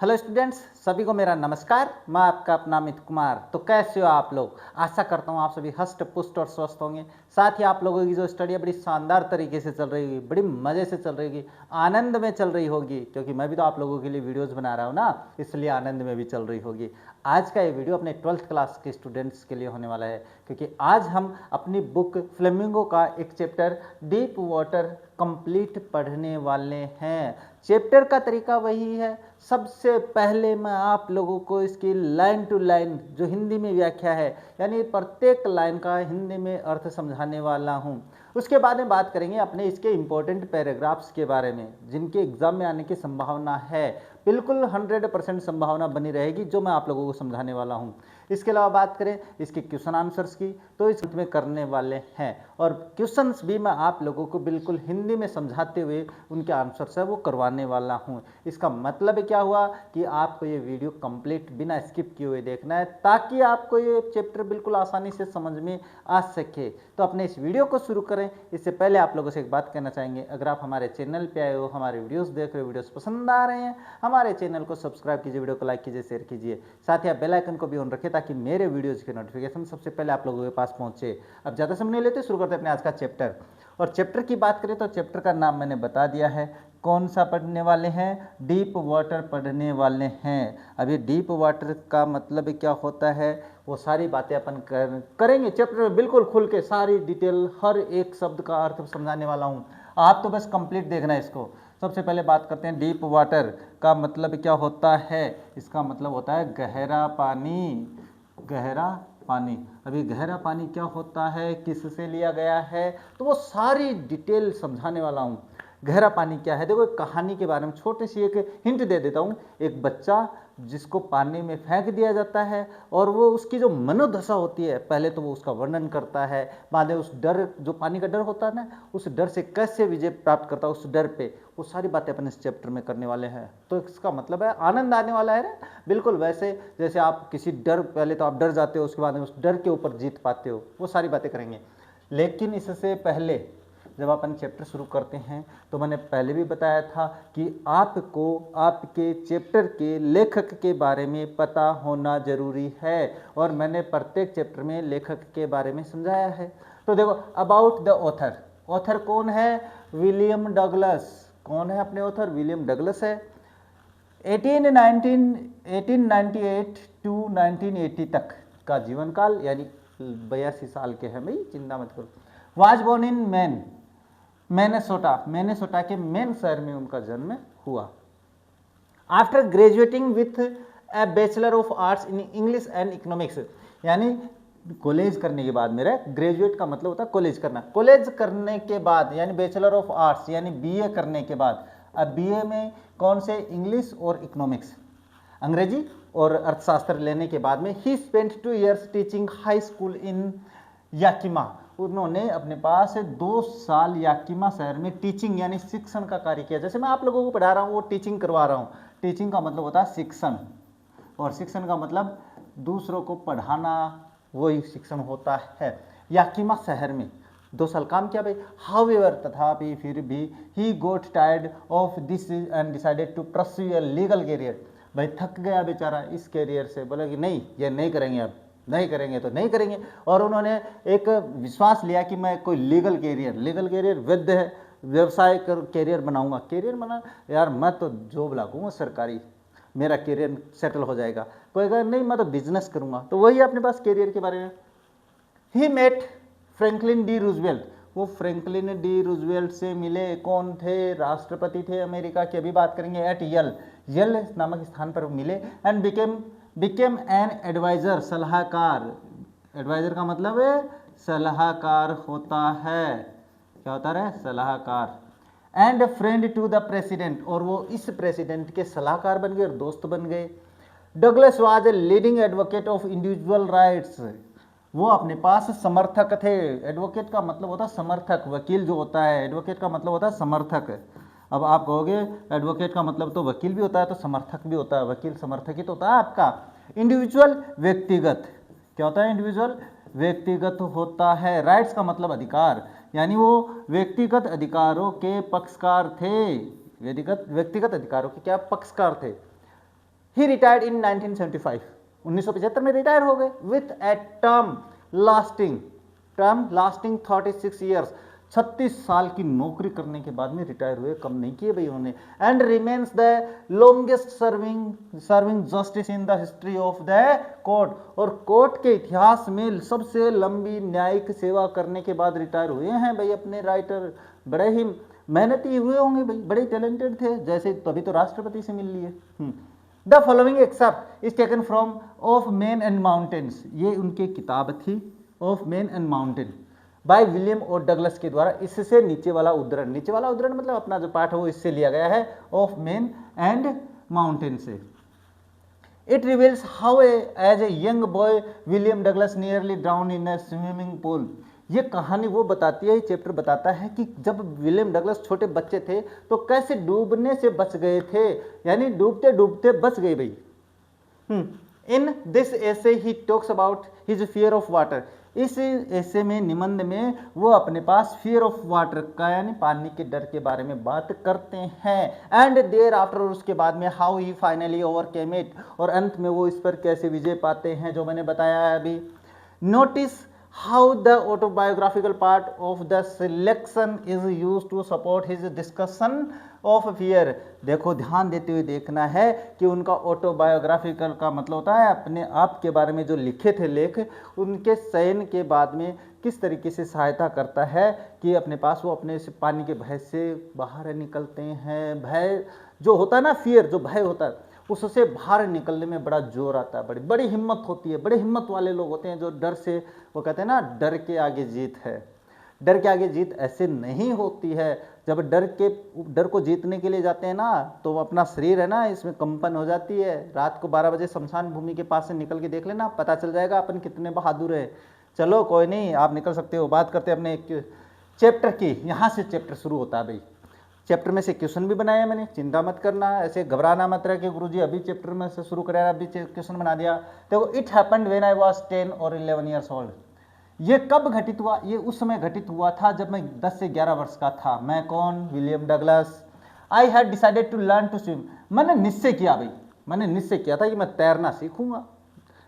Hello students, सभी को मेरा नमस्कार। मैं आपका अपना अमित कुमार। तो कैसे हो आप लोग? आशा करता हूँ आप सभी हष्ट पुष्ट और स्वस्थ होंगे। साथ ही आप लोगों की जो स्टडी है बड़ी शानदार तरीके से चल रही होगी, बड़ी मज़े से चल रही होगी, आनंद में चल रही होगी, क्योंकि मैं भी तो आप लोगों के लिए वीडियोज़ बना रहा हूँ ना, इसलिए आनंद में भी चल रही होगी। आज का ये वीडियो अपने 12th क्लास के स्टूडेंट्स के लिए होने वाला है, क्योंकि आज हम अपनी बुक फ्लेमिंगो का एक चैप्टर डीप वाटर कंप्लीट पढ़ने वाले हैं। चैप्टर का तरीका वही है। सबसे पहले मैं आप लोगों को इसकी लाइन टू लाइन जो हिंदी में व्याख्या है, यानी प्रत्येक लाइन का हिंदी में अर्थ समझाने वाला हूँ। उसके बाद में बात करेंगे अपने इसके इम्पोर्टेंट पैराग्राफ्स के बारे में, जिनके एग्जाम में आने की संभावना है। बिल्कुल 100% संभावना बनी रहेगी जो मैं आप लोगों को समझाने वाला हूँ। इसके अलावा बात करें इसके क्वेश्चन आंसर्स की, तो इस में करने वाले हैं, और क्वेश्चंस भी मैं आप लोगों को बिल्कुल हिंदी में समझाते हुए उनके आंसर्स है वो करवाने वाला हूँ। इसका मतलब क्या हुआ कि आपको ये वीडियो कंप्लीट बिना स्किप किए हुए देखना है, ताकि आपको ये चैप्टर बिल्कुल आसानी से समझ में आ सके। तो अपने इस वीडियो को शुरू करें इससे पहले आप लोगों से एक बात कहना चाहेंगे, अगर आप हमारे चैनल पे आए हो, हमारे वीडियोस देख रहे हो, वीडियोस पसंद आ रहे हैं, हमारे चैनल को सब्सक्राइब कीजिए, वीडियो को लाइक कीजिए, शेयर कीजिए। साथ ही आप बेल आइकन को भी ऑन रखें ताकि मेरे वीडियोज़ के नोटिफिकेशन सबसे पहले आप लोगों के पास पहुंचे। अब ज़्यादा समय नहीं लेते, शुरू करते हैं अपने आज का चैप्टर। और चैप्टर की बात करें तो चैप्टर का नाम मैंने बता दिया है। कौन सा पढ़ने वाले हैं? डीप वाटर पढ़ने वाले हैं। अभी डीप वाटर का मतलब क्या होता है वो सारी बातें अपन करेंगे चैप्टर में, बिल्कुल खुल के सारी डिटेल, हर एक शब्द का अर्थ समझाने वाला हूँ। आप तो बस कंप्लीट देखना है इसको। सबसे पहले बात करते हैं डीप वाटर का मतलब क्या होता है। इसका मतलब होता है गहरा पानी। गहरा पानी। अभी गहरा पानी क्या होता है, किससे लिया गया है, तो वो सारी डिटेल समझाने वाला हूँ। गहरा पानी क्या है, देखो एक कहानी के बारे में छोटी सी एक हिंट दे देता हूँ। एक बच्चा जिसको पानी में फेंक दिया जाता है, और वो उसकी जो मनोदशा होती है, पहले तो वो उसका वर्णन करता है, बाद में उस डर, जो पानी का डर होता है ना, उस डर से कैसे विजय प्राप्त करता है, उस डर पे वो सारी बातें अपन इस चैप्टर में करने वाले हैं। तो इसका मतलब है आनंद आने वाला है ना, बिल्कुल वैसे जैसे आप किसी डर, पहले तो आप डर जाते हो, उसके बाद में उस डर के ऊपर जीत पाते हो, वो सारी बातें करेंगे। लेकिन इससे पहले जब अपन चैप्टर शुरू करते हैं तो मैंने पहले भी बताया था कि आपको आपके चैप्टर के लेखक के बारे में पता होना जरूरी है, और मैंने प्रत्येक चैप्टर में लेखक के बारे में समझाया है। तो देखो, अबाउट द ऑथर। ऑथर कौन है? William Douglas. कौन है अपने ऑथर? विलियम डगलस है। 1898 टू 1980 तक का जीवन काल, यानी 82 साल के हैं भाई, चिंता मत करो। वाज बोर्न इन मैन, मैनेसोटा के मेन शहर में उनका जन्म हुआ। After graduating with A bachelor of arts in English and economics, यानी कॉलेज करने के बाद, मेरा ग्रेजुएट का मतलब होता है कॉलेज करना। कॉलेज करने के बाद यानी बैचलर ऑफ आर्ट्स यानी बीए करने के बाद, अब बीए में कौन से? इंग्लिश और इकोनॉमिक्स, अंग्रेजी और अर्थशास्त्र लेने के बाद में ही spent 2 years teaching high school इन याकिमा। उन्होंने अपने पास 2 साल याकिमा शहर में टीचिंग यानी शिक्षण का कार्य किया। जैसे मैं आप लोगों को पढ़ा रहा हूँ वो टीचिंग करवा रहा हूँ। टीचिंग का मतलब होता है शिक्षण, और शिक्षण का मतलब दूसरों को पढ़ाना, वही शिक्षण होता है। याकिमा शहर में 2 साल काम किया भाई। हाउएवर, तथापि फिर भी, he got tired of this and decided to pursue a legal career. भाई थक गया बेचारा इस कैरियर से, बोला कि नहीं, ये नहीं करेंगे, अब नहीं करेंगे तो नहीं करेंगे। और उन्होंने एक विश्वास लिया कि मैं कोई लीगल कैरियर वैध है, व्यवसाय कैरियर बनाऊंगा। कैरियर बना यार, मैं तो जॉब लागूंगा सरकारी, मेरा कैरियर सेटल हो जाएगा। कोई कहे नहीं मैं तो बिजनेस करूंगा। तो वही अपने पास कैरियर के बारे में। He met Franklin D Roosevelt, वो फ्रैंकलिन डी रूजवेल्ट से मिले। कौन थे? राष्ट्रपति थे अमेरिका की, अभी बात करेंगे। एट यल नामक स्थान पर मिले। एंड बिकेम एन एडवाइजर, सलाहकार। एडवाइजर का मतलब है सलाहकार होता है। क्या होता है? सलाहकार। And friend to the president, और वो इस प्रेसिडेंट के सलाहकार बन गए और दोस्त बन गए। Douglas was a leading advocate of individual rights, वो अपने पास समर्थक थे। एडवोकेट का मतलब होता है समर्थक, वकील जो होता है, एडवोकेट का मतलब होता है समर्थक। अब आप कहोगे एडवोकेट का मतलब तो वकील भी होता है, तो समर्थक भी होता है। वकील समर्थक ही तो होता है आपका। इंडिविजुअल व्यक्तिगत, क्या होता है? इंडिविजुअल व्यक्तिगत होता है। राइट्स का मतलब अधिकार, यानी वो व्यक्तिगत अधिकारों के पक्षकार थे। व्यक्तिगत अधिकारों के क्या? पक्षकार थे। ही रिटायर्ड इन 1975, 1975 में रिटायर हो गए with a term lasting 36 years, 36 साल की नौकरी करने के बाद में रिटायर हुए, कम नहीं किए भाई उन्होंने। And remains the longest serving justice in the history of the court, और कोर्ट के इतिहास में सबसे लंबी न्यायिक सेवा करने के बाद रिटायर हुए हैं भाई अपने राइटर। बड़े ही मेहनती हुए होंगे भाई, बड़े टैलेंटेड थे, जैसे तभी तो राष्ट्रपति से मिल लिए। The following except is taken from of man and mountains, ये उनकी किताब थी of man and mountain by William और डगलस के द्वारा। इससे नीचे वाला उद्धरण मतलब अपना जो पाठ है वो इससे लिया गया है, ऑफ मैन एंड माउंटेन से। It reveals how as a young boy William Douglas nearly drown in a swimming pool. ये कहानी वो बताती है, ये चैप्टर बताता है कि जब विलियम डगलस छोटे बच्चे थे तो कैसे डूबने से बच गए थे, यानी डूबते डूबते बच गए भाई। इन दिस ऐसे he talks about his fear of water, इस ऐसे में निबंध में वो अपने पास फियर ऑफ वाटर का यानी पानी के डर के बारे में बात करते हैं। एंड देयर आफ्टर, उसके बाद में how he finally overcame it, और अंत में वो इस पर कैसे विजय पाते हैं, जो मैंने बताया है अभी। Notice how the autobiographical part of the selection is used to support his discussion of fear. देखो ध्यान देते हुए देखना है कि उनका ऑटोबायोग्राफिकल का मतलब होता है अपने आप के बारे में जो लिखे थे लेख, उनके चयन के बाद में किस तरीके से सहायता करता है कि अपने पास वो अपने से पानी के भय से बाहर निकलते हैं। भय जो होता है ना, फियर जो भय होता है, उससे बाहर निकलने में बड़ा जोर आता है, बड़ी बड़ी हिम्मत होती है। बड़े हिम्मत वाले लोग होते हैं जो डर से, वो कहते हैं ना डर के आगे जीत है। डर के आगे जीत ऐसे नहीं होती है। जब डर को जीतने के लिए जाते हैं ना तो अपना शरीर है ना इसमें कंपन हो जाती है। रात को 12 बजे शमशान भूमि के पास से निकल के देख लेना, पता चल जाएगा अपन कितने बहादुर है। चलो कोई नहीं, आप निकल सकते हो। बात करते हैं अपने चैप्टर की। यहाँ से चैप्टर शुरू होता है भाई। चैप्टर में से क्वेश्चन भी बनाया मैंने, चिंता मत करना, ऐसे घबराना मत रहे कि गुरुजी अभी चैप्टर में से शुरू करें, अभी क्वेश्चन बना दिया। देखो, it happened when I was 10 और 11 ईयर्स ओल्ड। ये कब घटित हुआ? ये उस समय घटित हुआ था जब मैं 10 से 11 वर्ष का था। मैं कौन? William Douglas. I had decided to learn to swim. मैंने निश्चय किया भाई, मैंने निश्चय किया था कि मैं तैरना सीखूंगा।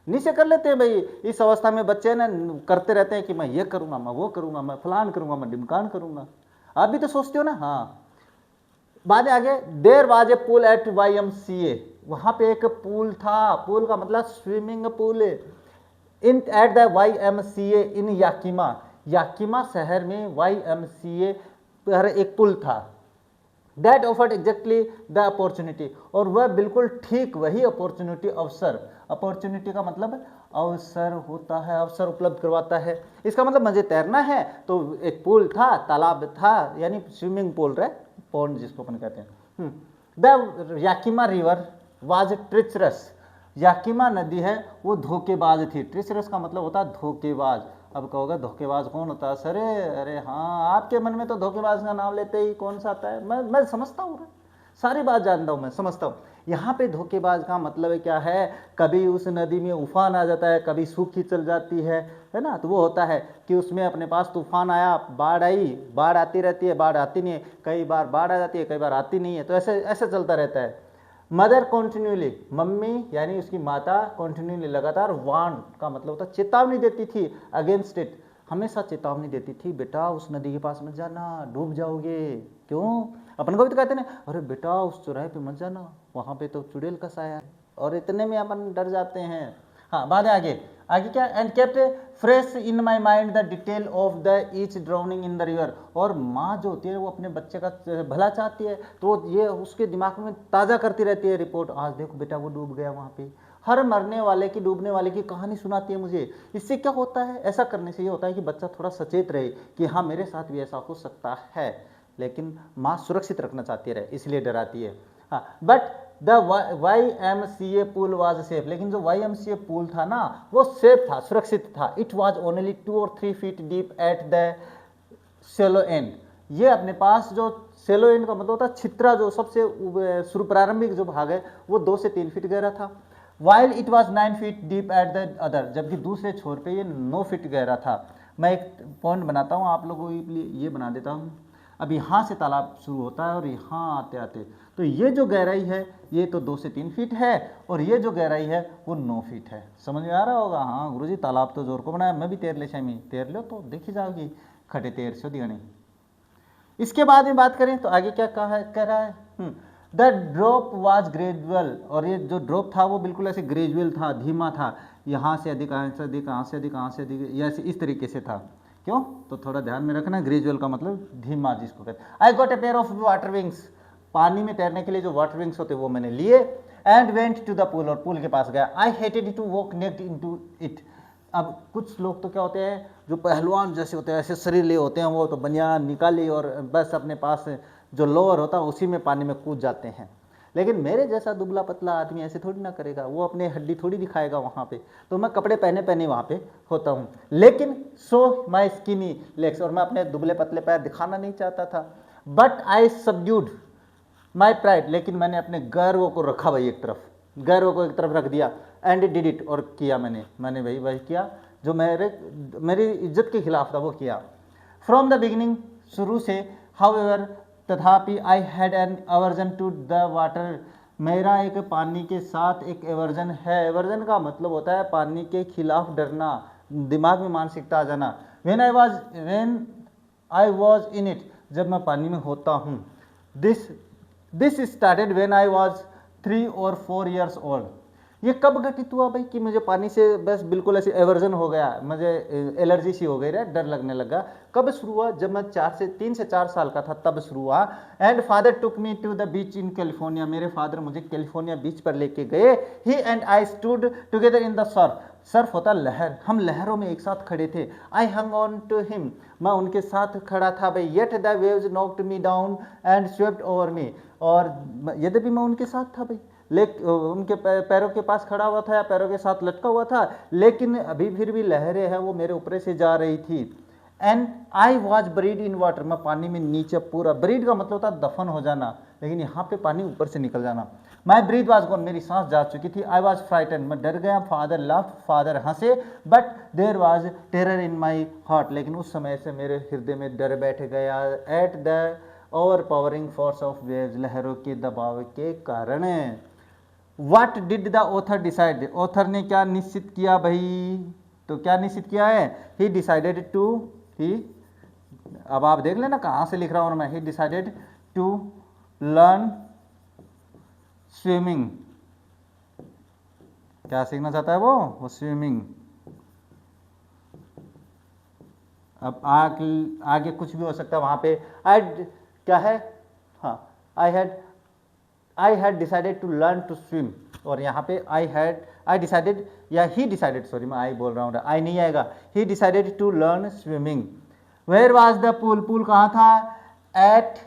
निश्चय कर लेते हैं भाई, इस अवस्था में बच्चे ना करते रहते हैं कि मैं ये करूंगा, मैं वो करूंगा, मैं फलान करूंगा, मैं ढिमकान करूंगा। आप भी तो सोचते हो ना। हाँ, बाद आगे, there was a pool at YMCA। वहां पे एक पूल था, पूल का मतलब swimming pool. In at the YMCA in Yakima शहर में YMCA पर एक पुल था। That offered exactly the opportunity, और वह बिल्कुल ठीक वही अपॉर्चुनिटी, अवसर, अपॉर्चुनिटी का मतलब अवसर होता है, अवसर उपलब्ध करवाता है। इसका मतलब मुझे तैरना है तो एक पूल था, तालाब था, यानी स्विमिंग पूल रहे, पॉन्ड जिसको अपन कहते हैं। The Yakima River was treacherous. Yakima नदी है वो धोखेबाज थी। ट्रिचरस का मतलब होता है धोखेबाज। अब कहोगे धोखेबाज कौन होता है सर? अरे हाँ, आपके मन में तो धोखेबाज का नाम लेते ही कौन सा आता है? मैं समझता हूँ, सारी बात जानता हूँ, मैं समझता हूँ। यहाँ पे धोखेबाज का मतलब क्या है? कभी उस नदी में उफान आ जाता है, कभी सूखी चल जाती है ना। तो वो होता है कि उसमें अपने पास तूफान आया, बाढ़ आई, बाढ़ आती रहती है, बाढ़ आती नहीं है, कई बार बाढ़ आ जाती है, कई बार आती नहीं है, तो ऐसे ऐसे चलता रहता है। मदर कॉन्टिन्यूली, मम्मी यानी उसकी माता, कॉन्टिन्यूली लगातार, वार्न का मतलब होता है चेतावनी देती थी, अगेंस्ट इट, हमेशा चेतावनी देती थी, बेटा उस नदी के पास मत जाना, डूब जाओगे। क्यों? अपन को भी तो कहते ना, अरे बेटा उस चौराहे पे मत जाना, वहाँ पे तो चुड़ैल का साया है, और इतने में अपन डर जाते हैं। हाँ, बाद आगे क्या? And kept fresh in my mind the detail of the each drowning in the river. और माँ जो होती है वो अपने बच्चे का भला चाहती है, तो ये उसके दिमाग में ताज़ा करती रहती है रिपोर्ट। आज देखो बेटा वो डूब गया वहाँ पे। हर मरने वाले की, डूबने वाले की कहानी सुनाती है मुझे। इससे क्या होता है? ऐसा करने से ये होता है कि बच्चा थोड़ा सचेत रहे कि हाँ मेरे साथ भी ऐसा हो सकता है, लेकिन माँ सुरक्षित रखना चाहती रहे, इसलिए डराती है। हाँ, but the YMCA pool was safe. लेकिन जो YMCA पुल था ना वो सेफ था, सुरक्षित था। इट वाज ओनली 2 और 3 feet deep at the shallow end. ये अपने पास जो सेलो एंड का मतलब होता है छित्रा, जो सबसे शुरू प्रारंभिक जो भाग है वो 2 से 3 फीट गहरा था। While it was 9 feet deep at the other, जबकि दूसरे छोर पे ये 9 फीट गहरा था। मैं एक पॉइंट बनाता हूँ आप लोगों के लिए, ये बना देता हूँ। अब यहाँ से तालाब शुरू होता है और यहाँ आते आते तो ये जो गहराई है ये तो 2 से 3 फीट है और ये जो गहराई है वो 9 फीट है। समझ में आ रहा होगा? हाँ गुरुजी तालाब तो जोर को बनाया, मैं भी तैर ले शामी तैर लो तो देखी जाओगी खड़े तैर से दिगने। इसके बाद में बात करें तो आगे क्या कह रहा है, द ड्रॉप वाज ग्रेजुअल, और ये जो ड्रॉप था वो बिल्कुल ऐसे ग्रेजुअल था, धीमा था, यहाँ से अधिक यहाँ से अधिक यहाँ से अधिक यहाँ से अधिक, ऐसे इस तरीके से था। क्यों? तो थोड़ा ध्यान में रखना, ग्रेजुअल का मतलब धीमा जिसको कहते हैं। I got a pair of water wings, पानी में तैरने के लिए जो वाटर विंग्स होते वो मैंने लिए। And went to the pool, और पूल के पास गया। I hated to walk naked into it. अब कुछ लोग तो क्या होते हैं जो पहलवान जैसे होते हैं, ऐसे शरीरले होते हैं, वो तो बनियान निकाली और बस अपने पास जो लोअर होता है उसी में पानी में कूद जाते हैं। लेकिन मेरे जैसा दुबला पतला आदमी ऐसे थोड़ी ना करेगा, वो अपने हड्डी थोड़ी दिखाएगा वहाँ पे। तो मैं कपड़े पहने पहने वहाँ पे होता हूँ, लेकिन सो माई स्किनी लेग्स, और मैं अपने दुबले पतले पैर दिखाना नहीं चाहता था। But I subdued my pride, लेकिन मैंने अपने गर्व को रखा भाई एक तरफ, गर्व को एक तरफ रख दिया। एंड डिड इट, और किया मैंने वही किया जो मेरी इज्जत के खिलाफ था वो किया। फ्रॉम द बिगिनिंग, शुरू से, हाउएवर, तथापि, I had an aversion to the water, मेरा एक पानी के साथ एक एवर्जन है। एवर्जन का मतलब होता है पानी के खिलाफ डरना, दिमाग में मानसिकता आ जाना। When I was in it, जब मैं पानी में होता हूँ। This started when I was 3 और 4 years ओल्ड। ये कब घटित हुआ भाई कि मुझे पानी से बस बिल्कुल ऐसी एवर्जन हो गया, मुझे एलर्जी सी हो गई रे, डर लगने लगा। कब शुरू हुआ? जब मैं 3 से 4 साल का था तब शुरू हुआ। And father took me to the beach in California, मेरे फादर मुझे कैलिफोर्निया बीच पर लेके गए। He and I stood together in the surf, surf होता लहर, हम लहरों में एक साथ खड़े थे। I hung on to him, मैं उनके साथ खड़ा था भाई। Yet the waves knocked me down and swept over me, और यद्यपि मैं उनके साथ था भाई, उनके पैरों के पास खड़ा हुआ था या पैरों के साथ लटका हुआ था, लेकिन अभी फिर भी लहरें हैं वो मेरे ऊपर से जा रही थी। And I was buried in water, मैं पानी में नीचे पूरा, बरीड का मतलब होता है दफन हो जाना, लेकिन यहाँ पे पानी ऊपर से निकल जाना। माई ब्रीथ वॉज गॉन, मेरी सांस जा चुकी थी। आई वॉज फ्राइटन, मैं डर गया। फादर लाफ्ड, फादर हंसे। But there was terror in my heart, लेकिन उस समय से मेरे हृदय में डर बैठ गया। At the over powering force of waves, लहरों के दबाव के कारण। What did the author decide? Author ने क्या निश्चित किया भाई? तो क्या निश्चित किया है? He decided to, अब आप देख लेना कहाँ से लिख रहा हूँ मैं। He decided to learn swimming। क्या सीखना चाहता है वो स्विमिंग। अब आगे कुछ भी हो सकता है वहाँ पे। क्या है? हाँ, I had decided to learn to swim, और यहाँ पे I decided या he decided, सॉरी मैं I बोल रहा हूँ, I नहीं आएगा। He decided to learn swimming. Where was the pool? Pool कहाँ था? At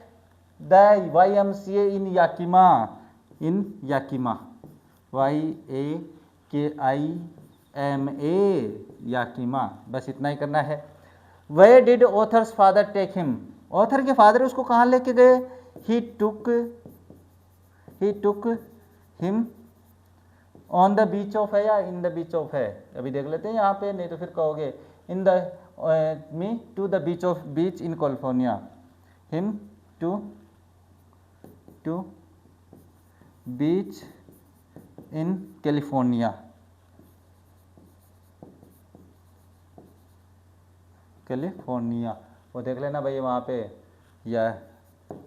the YMCA in Yakima, YAKIMA, Yakima. बस इतना ही करना है। Where did author's father take him? Author के फादर उसको कहाँ लेके गए? He took him on the beach of है या in the beach of है? अभी देख लेते हैं यहाँ पे, नहीं तो फिर कहोगे in the me to the beach in California, him to beach in California, वो देख लेना भाई वहाँ पे।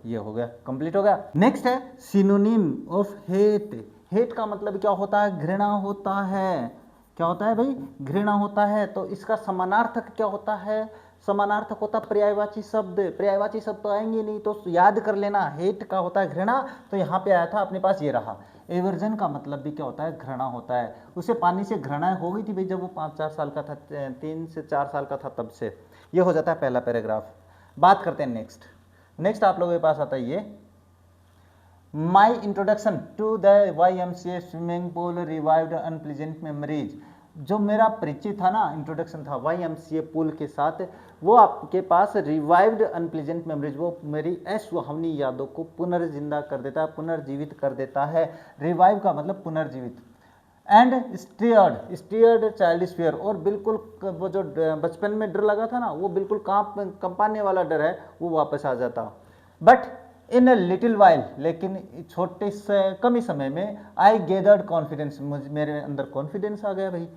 ये हो गया, कंप्लीट हो गया। नेक्स्ट है सिनोनिम ऑफ हेट। हेट का मतलब क्या होता है? घृणा होता है। क्या होता है भाई? घृणा होता है। तो इसका समानार्थक क्या होता है? समानार्थक होता पर्यायवाची शब्द। पर्यायवाची शब्द तो आएंगे नहीं, तो याद कर लेना। हेट का होता है घृणा, तो यहाँ पे आया था अपने पास, ये रहा। एवर्जन का मतलब भी क्या होता है? घृणा होता है। उसे पानी से घृणा हो गई थी भाई जब वो 5-4 साल का था, 3 से 4 साल का था तब से। ये हो जाता है पहला पैराग्राफ। बात करते हैं नेक्स्ट आप लोगों के पास आता है ये my introduction to the YMCA swimming pool revived unpleasant memories. जो मेरा परिचय था ना, इंट्रोडक्शन था YMCA पूल के साथ, वो आपके पास रिवाइव्ड अनप्लीजेंट मेमोरीज, वो मेरी असुहावनी यादों को पुनर्जिंदा कर देता है, पुनर्जीवित कर देता है। रिवाइव का मतलब पुनर्जीवित। एंड स्टीयर्ड चाइल्डिश फियर, और बिल्कुल वो जो बचपन में डर लगा था ना, वो बिल्कुल कंपाने वाला डर है, वो वापस आ जाता। But in a little while, लेकिन छोटे से कम ही समय में, आई गेदर्ड कॉन्फिडेंस, मेरे अंदर कॉन्फिडेंस आ गया भाई।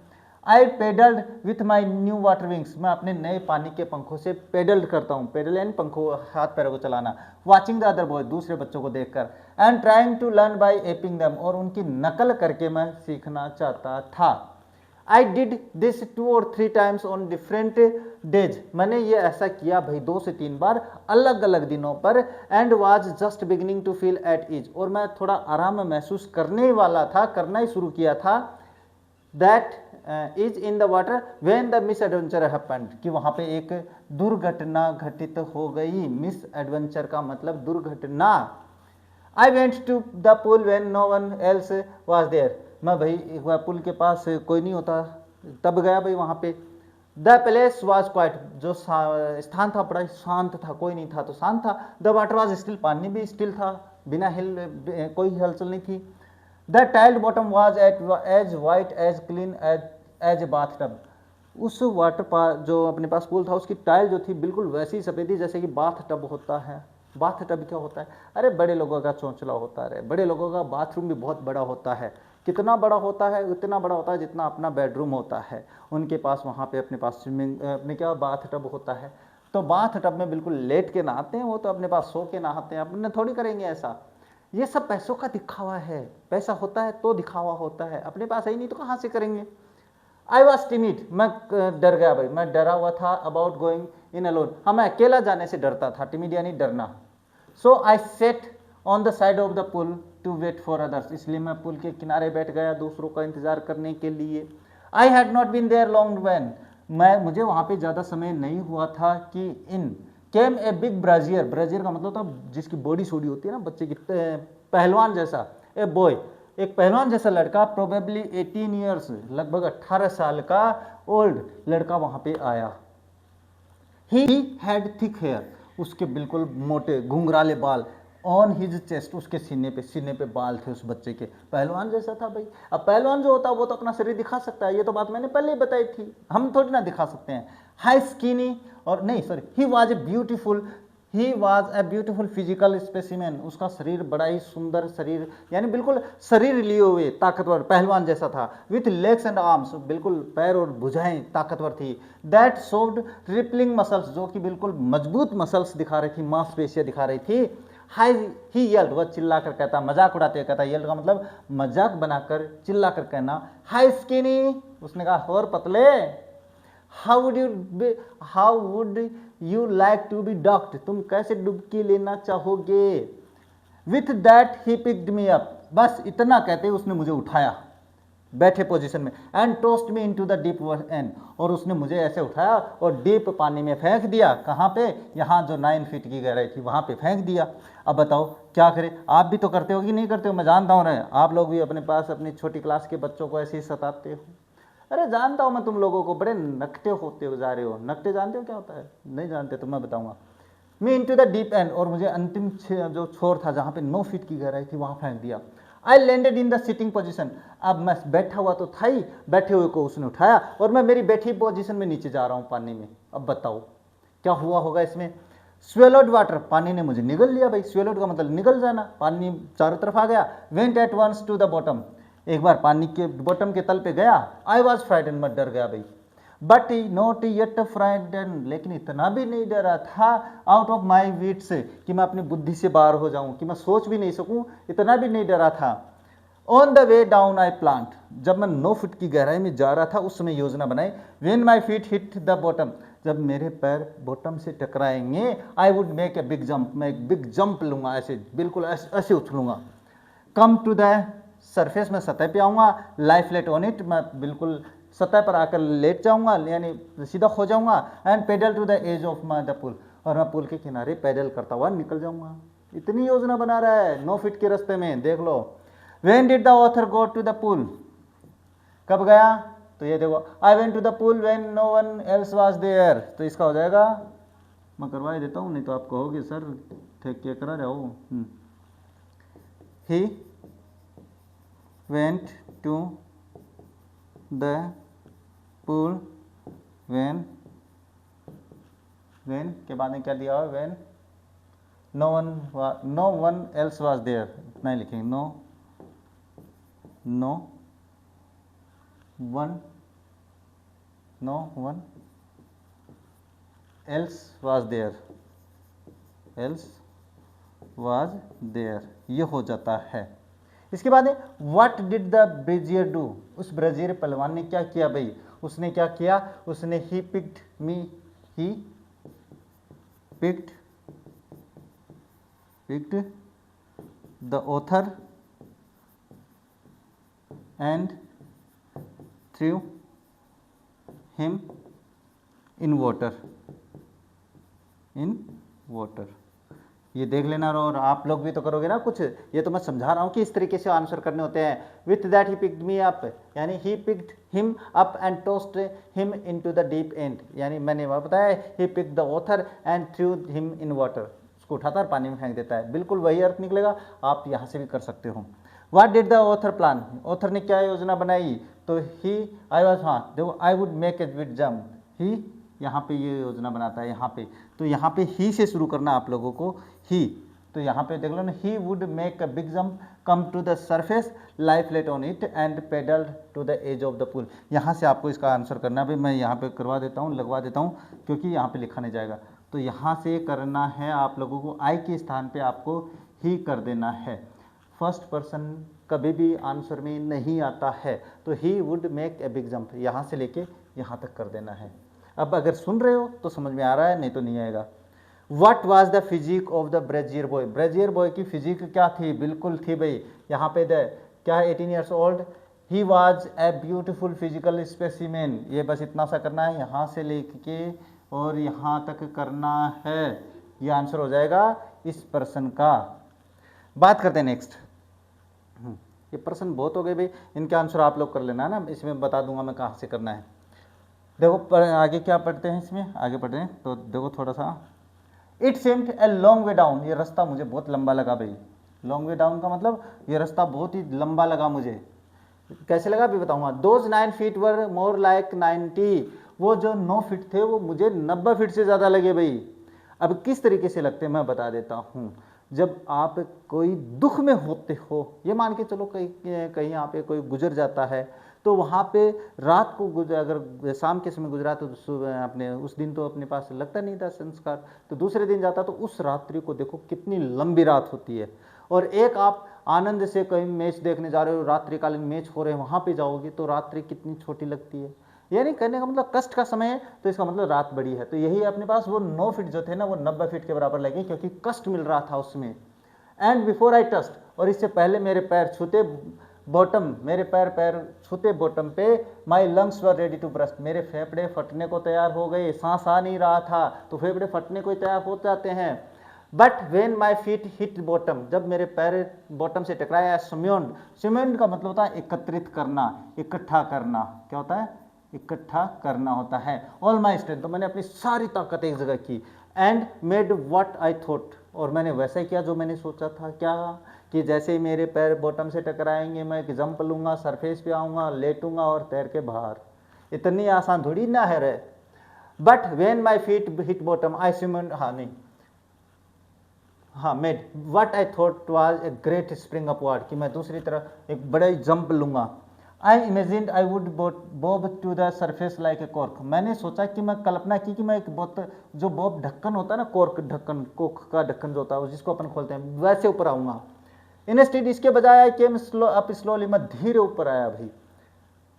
I paddled with my new water wings, मैं अपने नए पानी के पंखों से पेडल करता हूँ, पेडल यानी पंखों, हाथ पैरों को चलाना। वाचिंग द अदर बॉय, दूसरे बच्चों को देखकर, and trying to learn by aping them, और उनकी नकल करके मैं सीखना चाहता था। I did this 2 or 3 times on different days, मैंने ये ऐसा किया भाई 2 से 3 बार अलग अलग दिनों पर। And was just beginning to feel at ease, और मैं थोड़ा आराम महसूस करने वाला था, करना ही शुरू किया था। That is in the water when the miss adventure happened, कि वहाँ पे एक दुर्घटना घटित हो गई। मिस एडवेंचर का मतलब दुर्घटना। I went to the pool when no one else was there, मैं भाई एक बार पुल के पास कोई नहीं होता तब गया भाई वहाँ पे। द प्लेस वाज क्वाइट, जो स्थान था बड़ा शांत था, कोई नहीं था तो शांत था। द वाटर वाज स्टिल, पानी भी स्टिल था, बिना कोई हलचल नहीं थी। The tiled bottom was as white as clean as a bathtub, उस वाटर पार्क जो अपने पास पूल था उसकी टाइल जो थी बिल्कुल वैसी सफ़ेद थी जैसे कि बाथ टब होता है। बाथ टब क्या होता है? अरे बड़े लोगों का चौंचला होता है, बड़े लोगों का बाथरूम भी बहुत बड़ा होता है। कितना बड़ा होता है? उतना बड़ा होता है जितना अपना बेडरूम होता है। उनके पास वहाँ पे अपने पास स्विमिंग अपने क्या बाथ टब होता है, तो बाथ टब में बिल्कुल लेट के नहाते हैं, वो तो अपने पास सो के नहाते हैं, अपने थोड़ी करेंगे ऐसा। ये सब पैसों का दिखावा है, पैसा होता है तो दिखावा होता है, अपने पास है ही नहीं तो कहाँ से करेंगे। आई वॉज टिमिड, मैं डर गया भाई, मैं डरा हुआ था। अबाउट गोइंग इन अलोन, हाँ मैं अकेला जाने से डरता था, टिमिड यानी डरना। So I sat on the side of the pool to wait for others, इसलिए मैं पुल के किनारे बैठ गया दूसरों का इंतजार करने के लिए। I had not been there long when, मुझे वहाँ पे ज़्यादा समय नहीं हुआ था कि इन केम ए बिग ब्राजियर, ब्राजियर का मतलब था जिसकी बॉडी सोडी होती है ना बच्चे की, पहलवान जैसा, ए बॉय, एक पहलवान जैसा लड़का, प्रोबेबली 18 ईयर्स, लगभग 18 साल का ओल्ड लड़का वहाँ पे आया। ही हैड थिक हेयर, उसके बिल्कुल मोटे घुंघराले बाल। ऑन हिज चेस्ट, उसके सीने पे बाल थे उस बच्चे के, पहलवान जैसा था भाई। अब पहलवान जो होता है वो तो अपना शरीर दिखा सकता है, ये तो बात मैंने पहले ही बताई थी, हम थोड़ी ना दिखा सकते हैं। हाई स्किनी, और नहीं sorry, he was a beautiful physical specimen, उसका शरीर बड़ा ही सुंदर शरीर, यानी बिल्कुल शरीर लिए हुए ताकतवर पहलवान जैसा था। विथ लेग्स एंड आर्म्स, बिल्कुल पैर और भुजाएं ताकतवर थी। दैट शोड रिपलिंग मसल्स, जो कि बिल्कुल मजबूत मसल्स दिखा रही थी, मांसपेशियां दिखा रही थी। हाई ही येल्ड, वह चिल्ला कर कहता, मजाक उड़ाते हुए कहता, येल्ड का मतलब मजाक बनाकर चिल्ला कर कहना। हाई स्किनी, उसने कहा और पतले। How would you like to be ducked, तुम कैसे डुबकी लेना चाहोगे। With that he picked me up, बस इतना कहते उसने मुझे उठाया बैठे पोजीशन में। And tossed me into the deep end, और उसने मुझे ऐसे उठाया और डीप पानी में फेंक दिया। कहाँ पे? यहाँ जो 9 फीट की गहराई थी वहाँ पे फेंक दिया। अब बताओ क्या करें? आप भी तो करते हो कि नहीं करते हो? मैं जानता हूँ ना, आप लोग भी अपने पास अपनी छोटी क्लास के बच्चों को ऐसे ही सताते हो। अरे जानता हूँ मैं तुम लोगों को, बड़े नकटे होते हो जा रहे हो। नकटे जानते हो क्या होता है? नहीं जानते तो मैं बताऊँगा। मी इनटू द डीप एंड, और मुझे अंतिम जो छोर था जहाँ पे 9 फीट की गहराई थी वहाँ फेंक दिया। I landed in the sitting position, अब मैं बैठा हुआ तो था ही, बैठे हुए को उसने उठाया और मैं मेरी बैठी पोजीशन में नीचे जा रहा हूँ पानी में। अब बताओ क्या हुआ होगा इसमें? स्वेलोड वाटर, पानी ने मुझे निगल लिया भाई। स्वेलोड का मतलब निगल जाना, पानी चारों तरफ आ गया। Went at once to the bottom, एक बार पानी के बॉटम के तल पे गया। आई वॉज फ्राइटन, मैं डर गया भाई। बट नॉट येट फ्राइटन, लेकिन इतना भी नहीं डरा था आउट ऑफ माई विट्स, कि मैं अपनी बुद्धि से बाहर हो जाऊं, कि मैं सोच भी नहीं सकूं, इतना भी नहीं डरा था। On the way down I plant, जब मैं 9 फीट की गहराई में जा रहा था उस समय योजना बनाई। When my feet hit the bottom, जब मेरे पैर बॉटम से टकराएंगे, I would make a big jump, मैं एक बिग जंप लूंगा, ऐसे बिल्कुल ऐसे उछलूंगा। कम टू द सरफेस, मैं सतह पे आऊँगा। लाई फ्लैट ऑन इट, मैं बिल्कुल सतह पर आकर लेट जाऊँगा, यानी सीधा हो जाऊँगा। And paddle to the edge of my the pool, और मैं पुल के किनारे पैदल करता हुआ निकल जाऊँगा। इतनी योजना बना रहा है 9 फीट के रास्ते में, देख लो। When did the author go to the pool, कब गया? तो ये देखो, I went to the pool when no one else was there, तो इसका हो जाएगा, मैं करवा ही देता हूँ नहीं तो आप कहोगे सर क्या करा रहे हो। He went to the pool when के बाद में क्या दिया हुआ, when no one else was there, इतना ही लिखेंगे, no one else was there, ये हो जाता है। इसके बाद what did the bruiser do, उस ब्रेजियर पहलवान ने क्या किया भाई, उसने क्या किया, उसने ही picked the author and threw him in water, ये देख लेना। और आप लोग भी तो करोगे ना कुछ, ये तो मैं समझा रहा हूँ कि इस तरीके से आंसर करने होते हैं। With that he picked me up, यानी he picked him up and tossed him into the deep end, यानी मैंने वह बताया he picked the author and threw him in water, उसको उठाता और पानी में फेंक देता है, बिल्कुल वही अर्थ निकलेगा। आप यहाँ से भी कर सकते हो। What did the author plan, author ने क्या योजना बनाई, तो देखो I would make a big jump, ही यहाँ पे ये योजना बनाता है, यहाँ पे तो यहाँ पे ही से शुरू करना आप लोगों को, ही, तो यहाँ पे देख लो ना, he would make a big jump come to the surface lie flat on it and paddle to the edge of the pool. यहाँ से आपको इसका आंसर करना है भाई, मैं यहाँ पे करवा देता हूँ, लगवा देता हूँ, क्योंकि यहाँ पे लिखा नहीं जाएगा। तो यहाँ से करना है आप लोगों को, आई के स्थान पे आपको ही कर देना है। फर्स्ट पर्सन कभी भी आंसर में नहीं आता है, तो ही would make a big jump, यहाँ से लेके यहाँ तक कर देना है। अब अगर सुन रहे हो तो समझ में आ रहा है, नहीं तो नहीं आएगा। What was the physique of the Brazier boy, Brazier boy की फिजिक क्या थी, बिल्कुल थी भाई, यहाँ पे क्या है 18 years old, he was a beautiful physical specimen, ये बस इतना सा करना है, यहाँ से लेके और यहाँ तक करना है, ये आंसर हो जाएगा इस पर्सन का। बात करते हैं नेक्स्ट। ये पर्सन बहुत हो गए भाई, इनके आंसर आप लोग कर लेना है ना, इसमें बता दूंगा मैं कहाँ से करना है। देखो आगे क्या पढ़ते हैं, इसमें आगे पढ़ रहे हैं तो देखो थोड़ा सा, it सेम्ड a long way down, ये रास्ता मुझे बहुत लंबा लगा भाई, लॉन्ग वे डाउन का मतलब ये रास्ता बहुत ही लंबा लगा मुझे, कैसे लगा भी बताऊंगा। Those 9 feet were more like 90, वो जो 9 फीट थे वो मुझे 90 फीट से ज़्यादा लगे भाई। अब किस तरीके से लगते हैं मैं बता देता हूँ। जब आप कोई दुख में होते हो, ये मान के चलो कहीं यहाँ पे कोई गुजर जाता है, तो वहाँ पे रात को अगर शाम के समय गुजरा तो सुबह अपने उस दिन तो अपने पास लगता नहीं था संस्कार, तो दूसरे दिन जाता तो उस रात्रि को देखो कितनी लंबी रात होती है। और एक आप आनंद से कहीं मैच देखने जा रहे हो, रात्रिकालीन मैच हो रहे हैं, वहाँ पे जाओगे तो रात्रि कितनी छोटी लगती है, यानी कहने का मतलब कष्ट का समय है, तो इसका मतलब रात बड़ी है। तो यही अपने पास वो 9 फीट जो थे ना वो 90 फीट के बराबर लगे, क्योंकि कष्ट मिल रहा था उसमें। एंड बिफोर आई टस्ट, और इससे पहले मेरे पैर छूते बॉटम, मेरे पैर छूते बॉटम पे, my lungs were ready to burst, मेरे फेफड़े फटने को तैयार हो गए, सांस आ नहीं रहा था, तो फेफड़े फटने को तैयार हो जाते हैं। But when my feet hit bottom, जब मेरे पैर बॉटम से टकराया, स्यूमेंड का मतलब होता है एकत्रित करना, इकट्ठा करना, क्या होता है, इकट्ठा करना होता है। ऑल माई स्ट्रेंथ, तो मैंने अपनी सारी ताकत एक जगह की। And made what I thought, और मैंने वैसा ही किया जो मैंने सोचा था, क्या कि जैसे ही मेरे पैर बॉटम से टकराएंगे मैं एक जंप लूँगा, सरफेस पे आऊँगा, लेटूंगा और तैर के बाहर। इतनी आसान थोड़ी ना है रे। But when my feet hit bottom I swim, made what I thought was a great spring upward, कि मैं दूसरी तरफ एक बड़ा जंप लूँगा। I imagined I would bob to the surface like a cork, मैंने सोचा कि मैं कल्पना की कि मैं एक जो बॉब ढक्कन होता है ना, कॉर्क ढक्कन, कोक का ढक्कन जो होता है जिसको अपन खोलते हैं, वैसे ऊपर आऊँगा। इंस्टेड इसके बजाय आई केम स्लोली, मैं धीरे ऊपर आया भाई।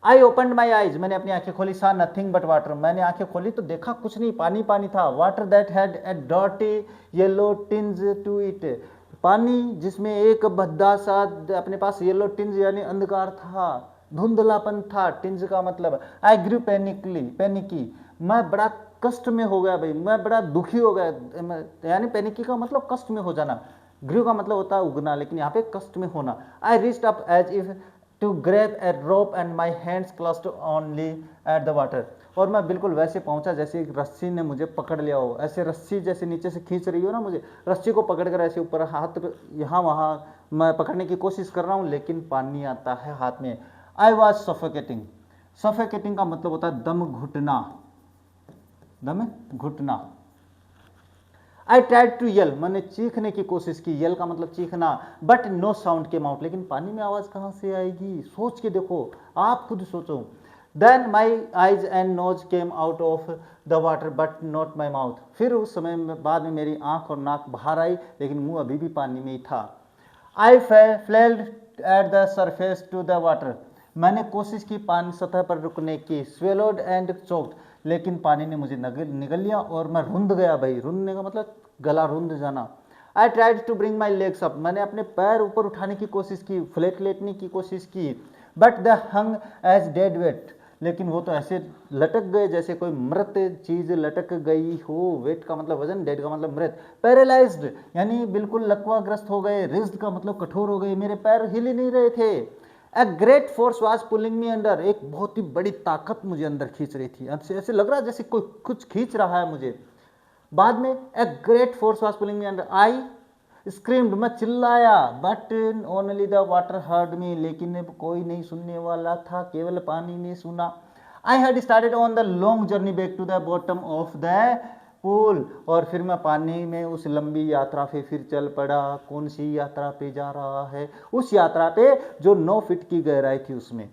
आई ओपनड माई आईज, मैंने अपनी आंखें खोली, सा नथिंग बट वाटर, मैंने आंखें खोली तो देखा कुछ नहीं, पानी पानी था। Water that had a dirty yellow tinge to it, पानी जिसमें एक भद्दा सा अपने पास येलो टिंज यानी अंधकार था, धुंधलापन था। टिंज का मतलब आई ग्रू पैनिकी, मैं बड़ा कष्ट में हो गया भाई, मैं बड़ा दुखी हो गया, यानी पैनिकी का मतलब कष्ट में हो जाना, ग्रू का मतलब होता है उगना, लेकिन यहाँ पे कष्ट में होना। I reached up as if to grab a rope and my hands clutched only at the water, और मैं बिल्कुल वैसे पहुंचा जैसे एक रस्सी ने मुझे पकड़ लिया हो, ऐसे रस्सी जैसे नीचे से खींच रही हो ना मुझे, रस्सी को पकड़कर ऐसे ऊपर हाथ यहाँ वहाँ मैं पकड़ने की कोशिश कर रहा हूँ, लेकिन पानी आता है हाथ में। आई वॉज सफोकेटिंग, सफोकेटिंग का मतलब होता है दम घुटना, दम घुटना। आई ट्राइड टू यल, मैंने चीखने की कोशिश की, यल का मतलब चीखना, but no sound came out, लेकिन पानी में आवाज कहां से आएगी, सोच के देखो, आप खुद सोचो। Then my eyes and nose came out of the water but not my mouth, फिर उस समय बाद में मेरी आंख और नाक बाहर आई, लेकिन मुंह अभी भी पानी में ही था। I flailed at the surface to the water, मैंने कोशिश की पानी सतह पर रुकने की, स्वेलोड एंड चोक्ड, लेकिन पानी ने मुझे निगल लिया और मैं रुंध गया। भाई रुंधने का मतलब गला रुंध जाना। I tried to bring my legs up, मैंने अपने पैर ऊपर उठाने की कोशिश की, फ्लैट लेटने की कोशिश की, but the hung as dead weight, लेकिन वो तो ऐसे लटक गए जैसे कोई मृत चीज लटक गई हो। वेट का मतलब वजन, डेड का मतलब मृत। पैरालाइज्ड यानी बिल्कुल लकवाग्रस्त हो गए, रिज्ड का मतलब कठोर हो गए, मेरे पैर हिल ही नहीं रहे थे। A great force was pulling me under, एक बहुत ही बड़ी ताकत मुझे अंदर खींच रही थी, ऐसे लग रहा जैसे कोई कुछ खींच रहा है मुझे। बाद में a great force was pulling me under, I screamed, मैं चिल्लाया, but only the water heard me, लेकिन कोई नहीं सुनने वाला था, केवल पानी ने सुना। I had started on the long journey back to the bottom of the pool, और फिर मैं पानी में उस लंबी यात्रा पे फिर चल पड़ा। कौन सी यात्रा पे जा रहा है? उस यात्रा पे जो 9 फीट की गहराई थी उसमें।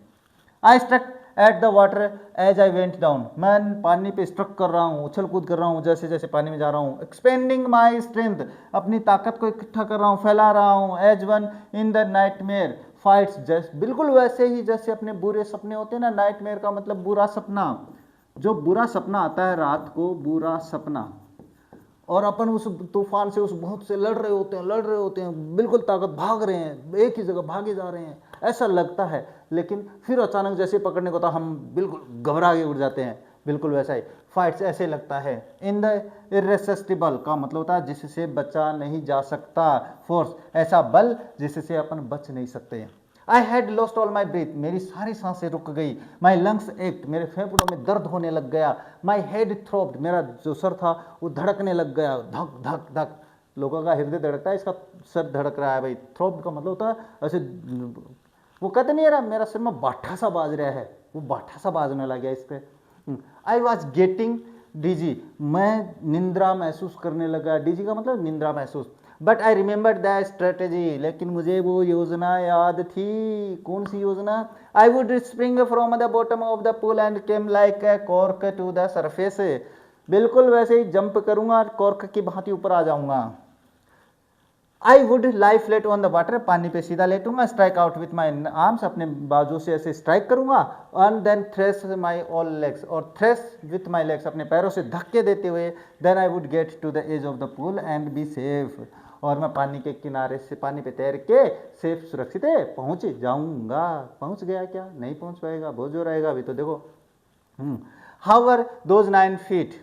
I struck at the water as I went down, मैं पानी पे स्ट्रक कर रहा हूँ, उछल कूद कर रहा हूँ जैसे जैसे पानी में जा रहा हूँ। एक्सपेंडिंग माई स्ट्रेंथ, अपनी ताकत को इकट्ठा कर रहा हूँ, फैला रहा हूँ। As one in the nightmare fights, जैसे बिल्कुल वैसे ही जैसे अपने बुरे सपने होते हैं ना। नाइटमेयर का मतलब बुरा सपना, जो बुरा सपना आता है रात को, बुरा सपना, और अपन उस तूफान से, उस भूत से लड़ रहे होते हैं, बिल्कुल ताकत, भाग रहे हैं, एक ही जगह भागे जा रहे हैं, ऐसा लगता है। लेकिन फिर अचानक जैसे पकड़ने को था, हम बिल्कुल घबरा के उड़ जाते हैं, बिल्कुल वैसा ही फाइट्स ऐसे लगता है। इन द इरेसिस्टिबल का मतलब होता है जिससे बचा नहीं जा सकता, फोर्स ऐसा बल जिससे अपन बच नहीं सकते। I had lost all my breath, मेरी सारी सांसें रुक गई। माई लंग्स एक्ट, मेरे फेफड़ों में दर्द होने लग गया। माई हेड थ्रोब्ड, मेरा जो सर था वो धड़कने लग गया, धक धक धक। लोगों का हृदय धड़कता है, इसका सर धड़क रहा है। भाई थ्रोब्ड का मतलब होता है ऐसे, वो कहते नहीं रहा मेरा सिर में बाठा सा बाज रहा है, वो बाठा सा बाजने लग गया इसके। आई वॉज गेटिंग डीजी, मैं निंद्रा महसूस करने लगा। डीजी का मतलब निंद्रा महसूस। But I remember the strategy, लेकिन मुझे वो योजना याद थी। कौन सी योजना? I would spring from the bottom of the pool and came like a cork to the surface, बिल्कुल वैसे ही जंप करूंगा, कॉर्क की भांति ऊपर आ जाऊंगा। I would lie flat on the water, पानी पे सीधा लेटूंगा। Strike out with my arms, अपने बाजू से ऐसे स्ट्राइक करूंगा। And then thrash my all legs, और थ्रेस विथ माई लेग्स, अपने पैरों से धक्के देते हुए। Then I would get to the edge of the pool and be safe, और मैं पानी के किनारे से, पानी पे तैर के सेफ सुरक्षित पहुंच जाऊंगा। पहुंच गया क्या? नहीं पहुंच पाएगा, बहुत जोर आएगा अभी तो देखो। हाउएवर दोज 9 फीट,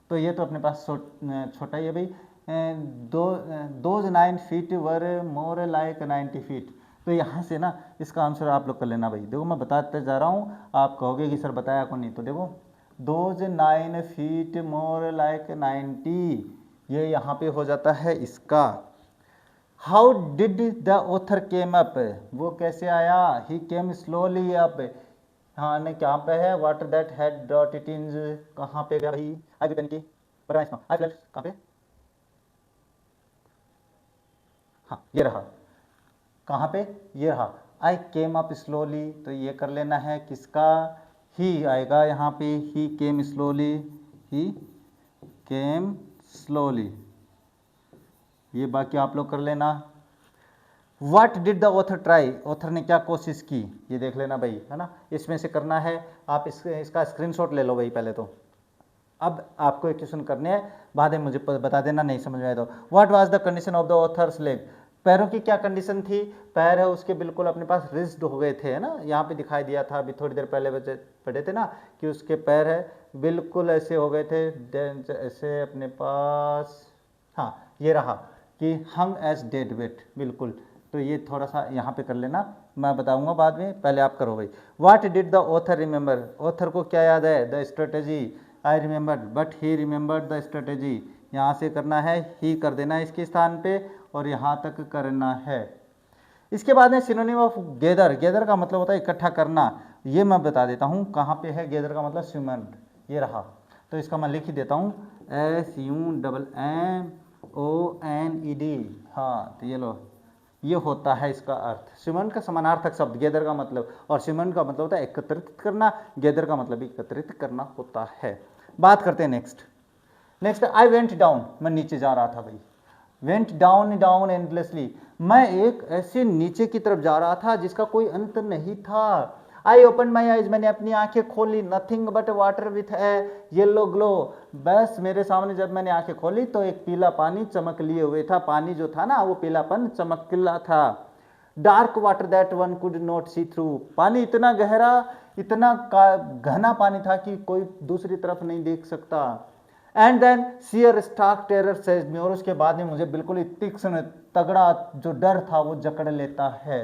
तो ये तो अपने पास छोटा ही है भाई। Those 9 feet were more like 90 feet, तो यहाँ से ना इसका आंसर आप लोग कर लेना भाई। देखो मैं बताते जा रहा हूँ, आप कहोगे कि सर बताया कौन नहीं, तो देखो दोज 9 फीट मोर लाइक 90, ये यहाँ पे हो जाता है इसका। How did the author came up, वो कैसे आया? ही केम स्लोली अप, हाँ ने क्या पे है? Water that had dot it in, कहाँ पे गया भाई? आई पेन की आई फ्लैट कहाँ पे? हाँ ये रहा, कहाँ पे? ये रहा। आई केम अप स्लोली, तो ये कर लेना है किसका? ही आएगा यहाँ पे। ही केम स्लोली, ही केम स्लोली, ये बाकी आप लोग कर लेना। What did the author try, author ने क्या कोशिश की, ये देख लेना भाई, है ना। इसमें से करना है आप, इसका स्क्रीनशॉट ले लो भाई पहले तो। अब आपको एक क्वेश्चन करने हैं, बाद में मुझे बता देना नहीं समझ में आए तो। What was the condition of the author's leg, पैरों की क्या कंडीशन थी? पैर है उसके बिल्कुल अपने पास रिज्ड हो गए थे, है ना। यहाँ पे दिखाई दिया था अभी थोड़ी देर पहले बच्चे पढ़े थे ना, कि उसके पैर है बिल्कुल ऐसे हो गए थे, ऐसे अपने पास। हाँ ये रहा कि हंग एज डेड वेट, बिल्कुल। तो ये थोड़ा सा यहाँ पे कर लेना, मैं बताऊंगा बाद में, पहले आप करो भाई। What did the author remember, author को क्या याद है? The strategy, I remember but he remembered the strategy, यहाँ से करना है, ही कर देना है इसके स्थान पे, और यहाँ तक करना है। इसके बाद में सिनोनिम ऑफ गैदर, गैदर का मतलब होता है इकट्ठा करना। ये मैं बता देता हूँ कहाँ पे है गेदर का मतलब सीमेंट, ये रहा। तो इसका मैं लिख ही देता हूँ SUMMONED। हाँ तो ये लो, ये होता है इसका अर्थ। सीमेंट का समानार्थक शब्द गेदर का मतलब, और सीमेंट का मतलब होता है एकत्रित करना, गेदर का मतलब एकत्रित करना होता है। बात करते हैं नेक्स्ट आई वेंट डाउन, मैं नीचे जा रहा था भाई। वेंट डाउन डाउन एंडलेसली, मैं एक ऐसे नीचे की तरफ जा रहा था जिसका कोई अंत नहीं था। आई ओपन माई आइज, मैंने अपनी आंखें खोली, nothing but water with A yellow glow, बस मेरे सामने जब मैंने आंखें खोली तो एक पीला पानी चमक लिए हुए था। पानी जो था ना वो पीलापन चमकीला था। Dark water that one could not see through, पानी इतना गहरा, इतना घना पानी था कि कोई दूसरी तरफ नहीं देख सकता। And then sheer stark terror seized me, और उसके बाद में मुझे बिल्कुल ही तीक्ष्ण तगड़ा जो डर था वो जकड़ लेता है।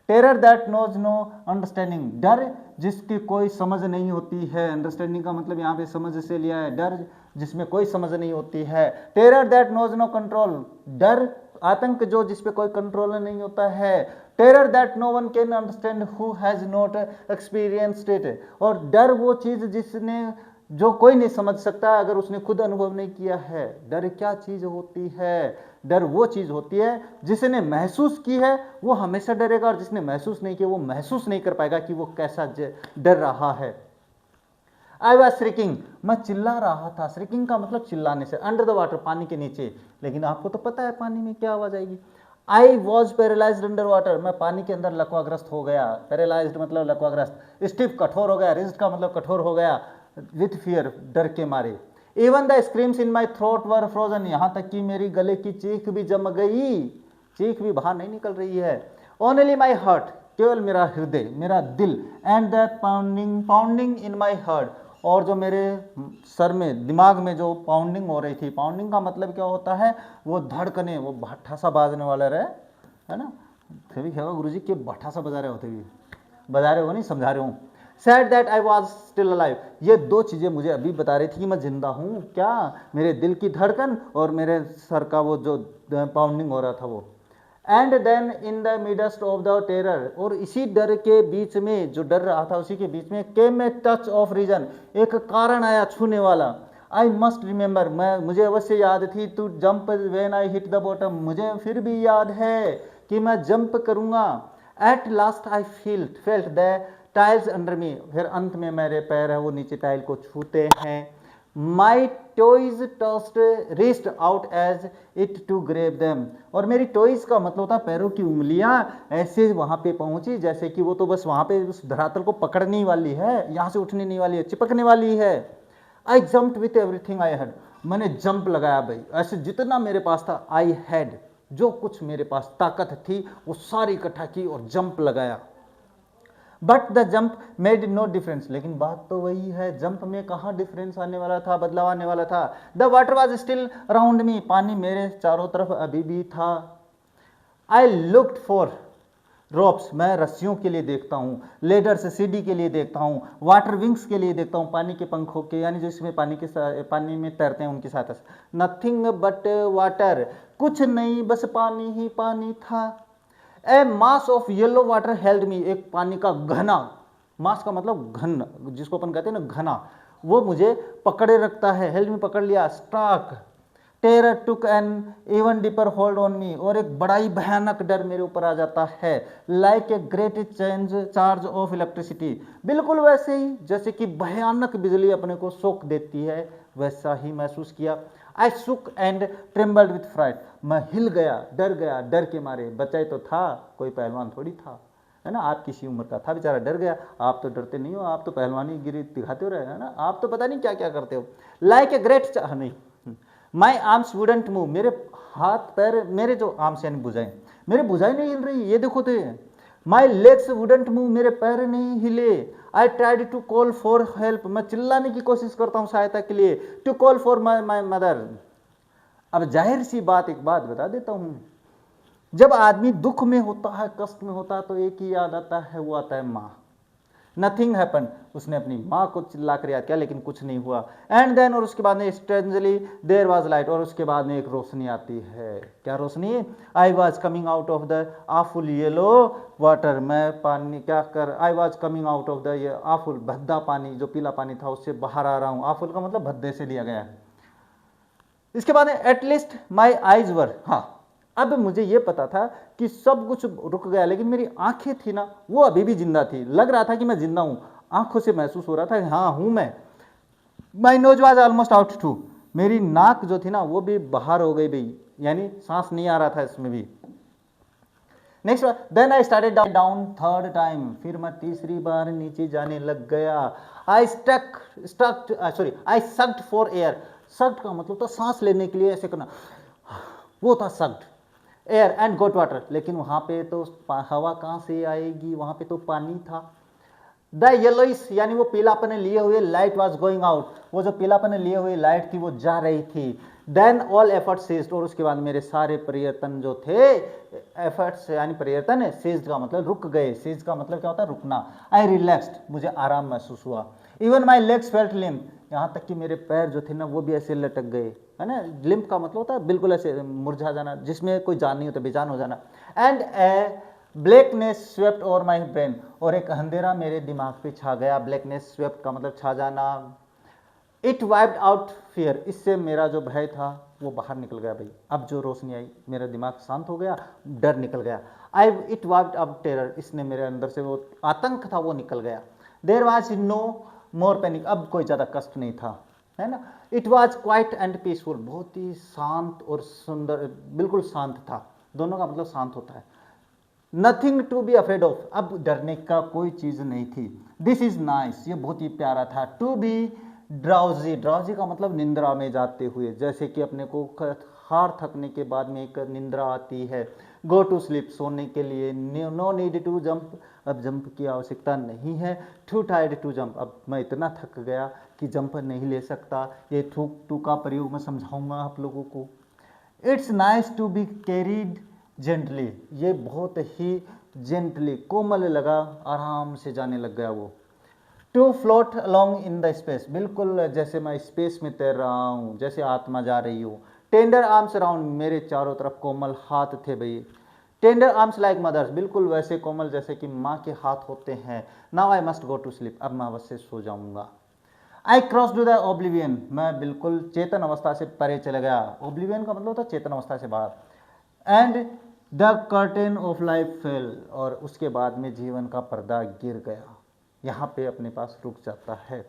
Terror that knows no understanding, डर जिसकी कोई समझ नहीं होती है। अंडरस्टैंडिंग का मतलब यहाँ पे समझ से लिया है, डर जिसमें कोई समझ नहीं होती है। Terror that knows no control, डर आतंक जो जिस पे कोई कंट्रोल नहीं होता है। Terror that no one can understand who has not experienced it, और डर वो चीज जिसने जो कोई नहीं समझ सकता अगर उसने खुद अनुभव नहीं किया है। डर क्या चीज होती है? डर वो चीज होती है जिसने महसूस की है वो हमेशा डरेगा, और जिसने महसूस नहीं किया वो महसूस नहीं कर पाएगा कि वो कैसा डर रहा है। आई वॉज श्रिकिंग, मैं चिल्ला रहा था। श्रिकिंग का मतलब चिल्लाने से। अंडर द वाटर, पानी के नीचे, लेकिन आपको तो पता है पानी में क्या आवाज आएगी। I was paralysed under water, मैं पानी के अंदर लकवाग्रस्त हो गया। पैरालाइज्ड मतलब लकवाग्रस्त। स्टिफ कठोर हो गया, रिज्ड का मतलब कठोर हो गया। विथ फियर, डर के मारे। Even the screams in my throat were frozen, यहाँ तक कि मेरी गले की चीख भी जम गई, चीख भी बाहर नहीं निकल रही है। ओनली माई हार्ट, केवल मेरा हृदय, मेरा दिल। And that pounding pounding in my heart, और जो मेरे सर में, दिमाग में जो पाउंडिंग हो रही थी। पाउंडिंग का मतलब क्या होता है? वो धड़कने, वो भट्ठा सा बाजने वाला रहे, है ना। फिर भी क्या गुरु जी के भट्ठा सा बजा रहे होते भी, बजा रहे हो नहीं, समझा रहे हूँ। Said that I was still alive, ये दो चीजें मुझे अभी बता रही थी कि मैं जिंदा हूँ। क्या? मेरे दिल की धड़कन और मेरे सर का वो जो पाउंडिंग हो रहा था वो। And then in the midst of the terror, और इसी डर के बीच में, जो डर रहा था उसी के बीच में, केम ए टच ऑफ रीजन, एक कारण आया छूने वाला। आई मस्ट रिमेंबर, मुझे अवश्य याद थी, to jump when I hit the bottom, मुझे फिर भी याद है कि मैं जंप करूंगा। At last I felt the tiles under me, फिर अंत में मेरे पैर है वो नीचे टाइल को छूते हैं। My toes just reached out as it to grab them, और मेरी टॉयज का मतलब होता है पैरों की उंगलियां ऐसे वहां पे पहुंची जैसे कि वो तो बस वहां पे उस धरातल को पकड़ने वाली है, यहां से उठने नहीं वाली है, चिपकने वाली है। आई jumped with everything I had, मैंने जंप लगाया भाई, ऐसे जितना मेरे पास था। आई हैड, जो कुछ मेरे पास ताकत थी वो सारी इकट्ठा की और जंप लगाया। But the jump made no difference, लेकिन बात तो वही है, जंप में कहाँ डिफरेंस आने वाला था, बदलाव आने वाला था। The water was still around me, पानी मेरे चारों तरफ अभी भी था। आई लुक्ड फॉर रोप्स, मैं रस्सियों के लिए देखता हूँ। लेडर्स, सीढ़ी के लिए देखता हूँ। वाटर विंग्स के लिए देखता हूँ, पानी के पंखों के, यानी जो इसमें पानी में तैरते हैं उनकी सहायता से। नथिंग बट वाटर, कुछ नहीं बस पानी ही पानी था। A mass of yellow water held me, एक पानी का घना, मास का मतलब घन, जिसको अपन कहते हैं ना घना, वो मुझे पकड़े रखता है। हेल्ड मी, पकड़ लिया। Stark terror took an even deeper hold on me, और एक बड़ा ही भयानक डर मेरे ऊपर आ जाता है। Like a great charge of electricity, बिल्कुल वैसे ही जैसे कि भयानक बिजली अपने को शॉक देती है, वैसा ही महसूस किया। आई सुक एंड ट्रेम्बल्ड विथ फ्राइट, मैं हिल गया, डर के मारे। बच्चा ही तो था, कोई पहलवान थोड़ी था, है ना। आप किसी उम्र का था, बेचारा डर गया। आप तो डरते नहीं हो, आप तो पहलवानी गिरी दिखाते हो रहे, है ना। आप तो पता नहीं क्या क्या करते हो। लाइक ए ग्रेट, नहीं, माई आर्म्स वुडंट मूव, मेरे हाथ पैर, मेरे जो आर्म्स यानी भुजाएं, मेरे भुजाएं नहीं हिल रही, ये देखो तो। माई लेग्स वुडंट मूव, मेरे पैर नहीं हिले। I tried to call for help, मैं चिल्लाने की कोशिश करता हूँ सहायता के लिए। To call for my mother, अब जाहिर सी बात, एक बात बता देता हूं, जब आदमी दुख में होता है, कष्ट में होता है, तो एक ही याद आता है, वो आता है माँ। नथिंग हैपन, उसने अपनी माँ को चिल्ला कर याद किया लेकिन कुछ नहीं हुआ। एंड देन, और उसके बाद में स्ट्रेंजली देयर वाज लाइट, और उसके बाद में एक रोशनी आती है। क्या रोशनी? I was coming out of the awful yellow water, मैं पानी क्या कर, I was coming out of the ये आफुल, भद्दा पानी, जो पीला पानी था उससे बाहर आ रहा हूँ। आफुल का मतलब भद्दे से लिया गया है। इसके बाद एटलीस्ट माई आईज वर, हाँ अब मुझे ये पता था कि सब कुछ रुक गया, लेकिन मेरी आंखें थी ना वो अभी भी जिंदा थी। लग रहा था कि मैं जिंदा हूं, आंखों से महसूस हो रहा था हाँ हूं मैं। My nose was almost out too, मेरी नाक जो थी ना वो भी बाहर हो गई भाई, यानी सांस नहीं आ रहा था इसमें भी। Next, then I started down third time, फिर मैं तीसरी बार नीचे जाने लग गया। I I sucked for air, sucked का मतलब था सांस लेने के लिए ऐसे करना, वो था sucked air and got water, लेकिन वहां पे तो हवा कहां से आएगी, वहां पे तो पानी था। द येलोइस, यानी वो पीलापन लिए हुए लाइट वॉज गोइंग आउट, वो जो पीलापन लिए हुए लाइट थी वो जा रही थी। देन ऑल एफर्ट सीज्ड, और उसके बाद मेरे सारे प्रयत्न जो थे, एफर्ट्स यानी प्रयत्न, सीज्ड का मतलब रुक गए, सीज का मतलब क्या होता है रुकना। आई रिलैक्स्ड, मुझे आराम महसूस हुआ। Even my legs felt limp, यहाँ तक कि मेरे पैर जो थे ना वो भी ऐसे लटक गए, है ना। लिम्प का मतलब होता है बिल्कुल ऐसे मुरझा जाना, जिसमें कोई जान नहीं होता, बेजान हो जाना। And A blackness swept over my brain, और एक अंधेरा मेरे दिमाग पे छा गया। ब्लैकनेस स्वेप्ट का मतलब छा जाना। इट वाइप्ड आउट फियर, इससे मेरा जो भय था वो बाहर निकल गया भाई। अब जो रोशनी आई मेरा दिमाग शांत हो गया, डर निकल गया। इट वाइप्ड आउट टेरर, इसने मेरे अंदर से वो आतंक था वो निकल गया। There was no more panic, अब कोई ज़्यादा कष्ट नहीं था, है ना। It was quiet and peaceful, बहुत ही शांत और सुंदर, बिल्कुल शांत था। दोनों का मतलब शांत होता है। Nothing to be afraid of, अब डरने का कोई चीज़ नहीं थी। दिस इज नाइस, ये बहुत ही प्यारा था। टू बी ड्राउजी, ड्राउजी का मतलब निंद्रा में जाते हुए, जैसे कि अपने को हार थकने के बाद में एक निंद्रा आती है। गो टू स्लीप, सोने के लिए। नो नीड टू जंप, अब जंप की आवश्यकता नहीं है। टू टायर्ड टू जंप, अब मैं इतना थक गया कि जंप नहीं ले सकता। ये टू का प्रयोग मैं समझाऊंगा आप लोगों को। It's nice to be carried gently, ये बहुत ही जेंटली, कोमल लगा, आराम से जाने लग गया वो। To float along in the space, बिल्कुल जैसे मैं स्पेस में तैर रहा हूँ, जैसे आत्मा जा रही हो। टेंडर आर्म्स अराउंड, मेरे चारों तरफ कोमल हाथ थे भाई। टेंडर आर्म्स लाइक मदर्स, बिल्कुल वैसे कोमल जैसे कि माँ के हाथ होते हैं। Now I must go to sleep, अब मैं अवश्य सो जाऊंगा। I cross to the oblivion, मैं बिल्कुल चेतन अवस्था से परे चला गया। ओब्लिवियन का मतलब होता है चेतन अवस्था से बाहर। And the curtain of life fail, और उसके बाद में जीवन का पर्दा गिर गया। यहाँ पे अपने पास रुक जाता है।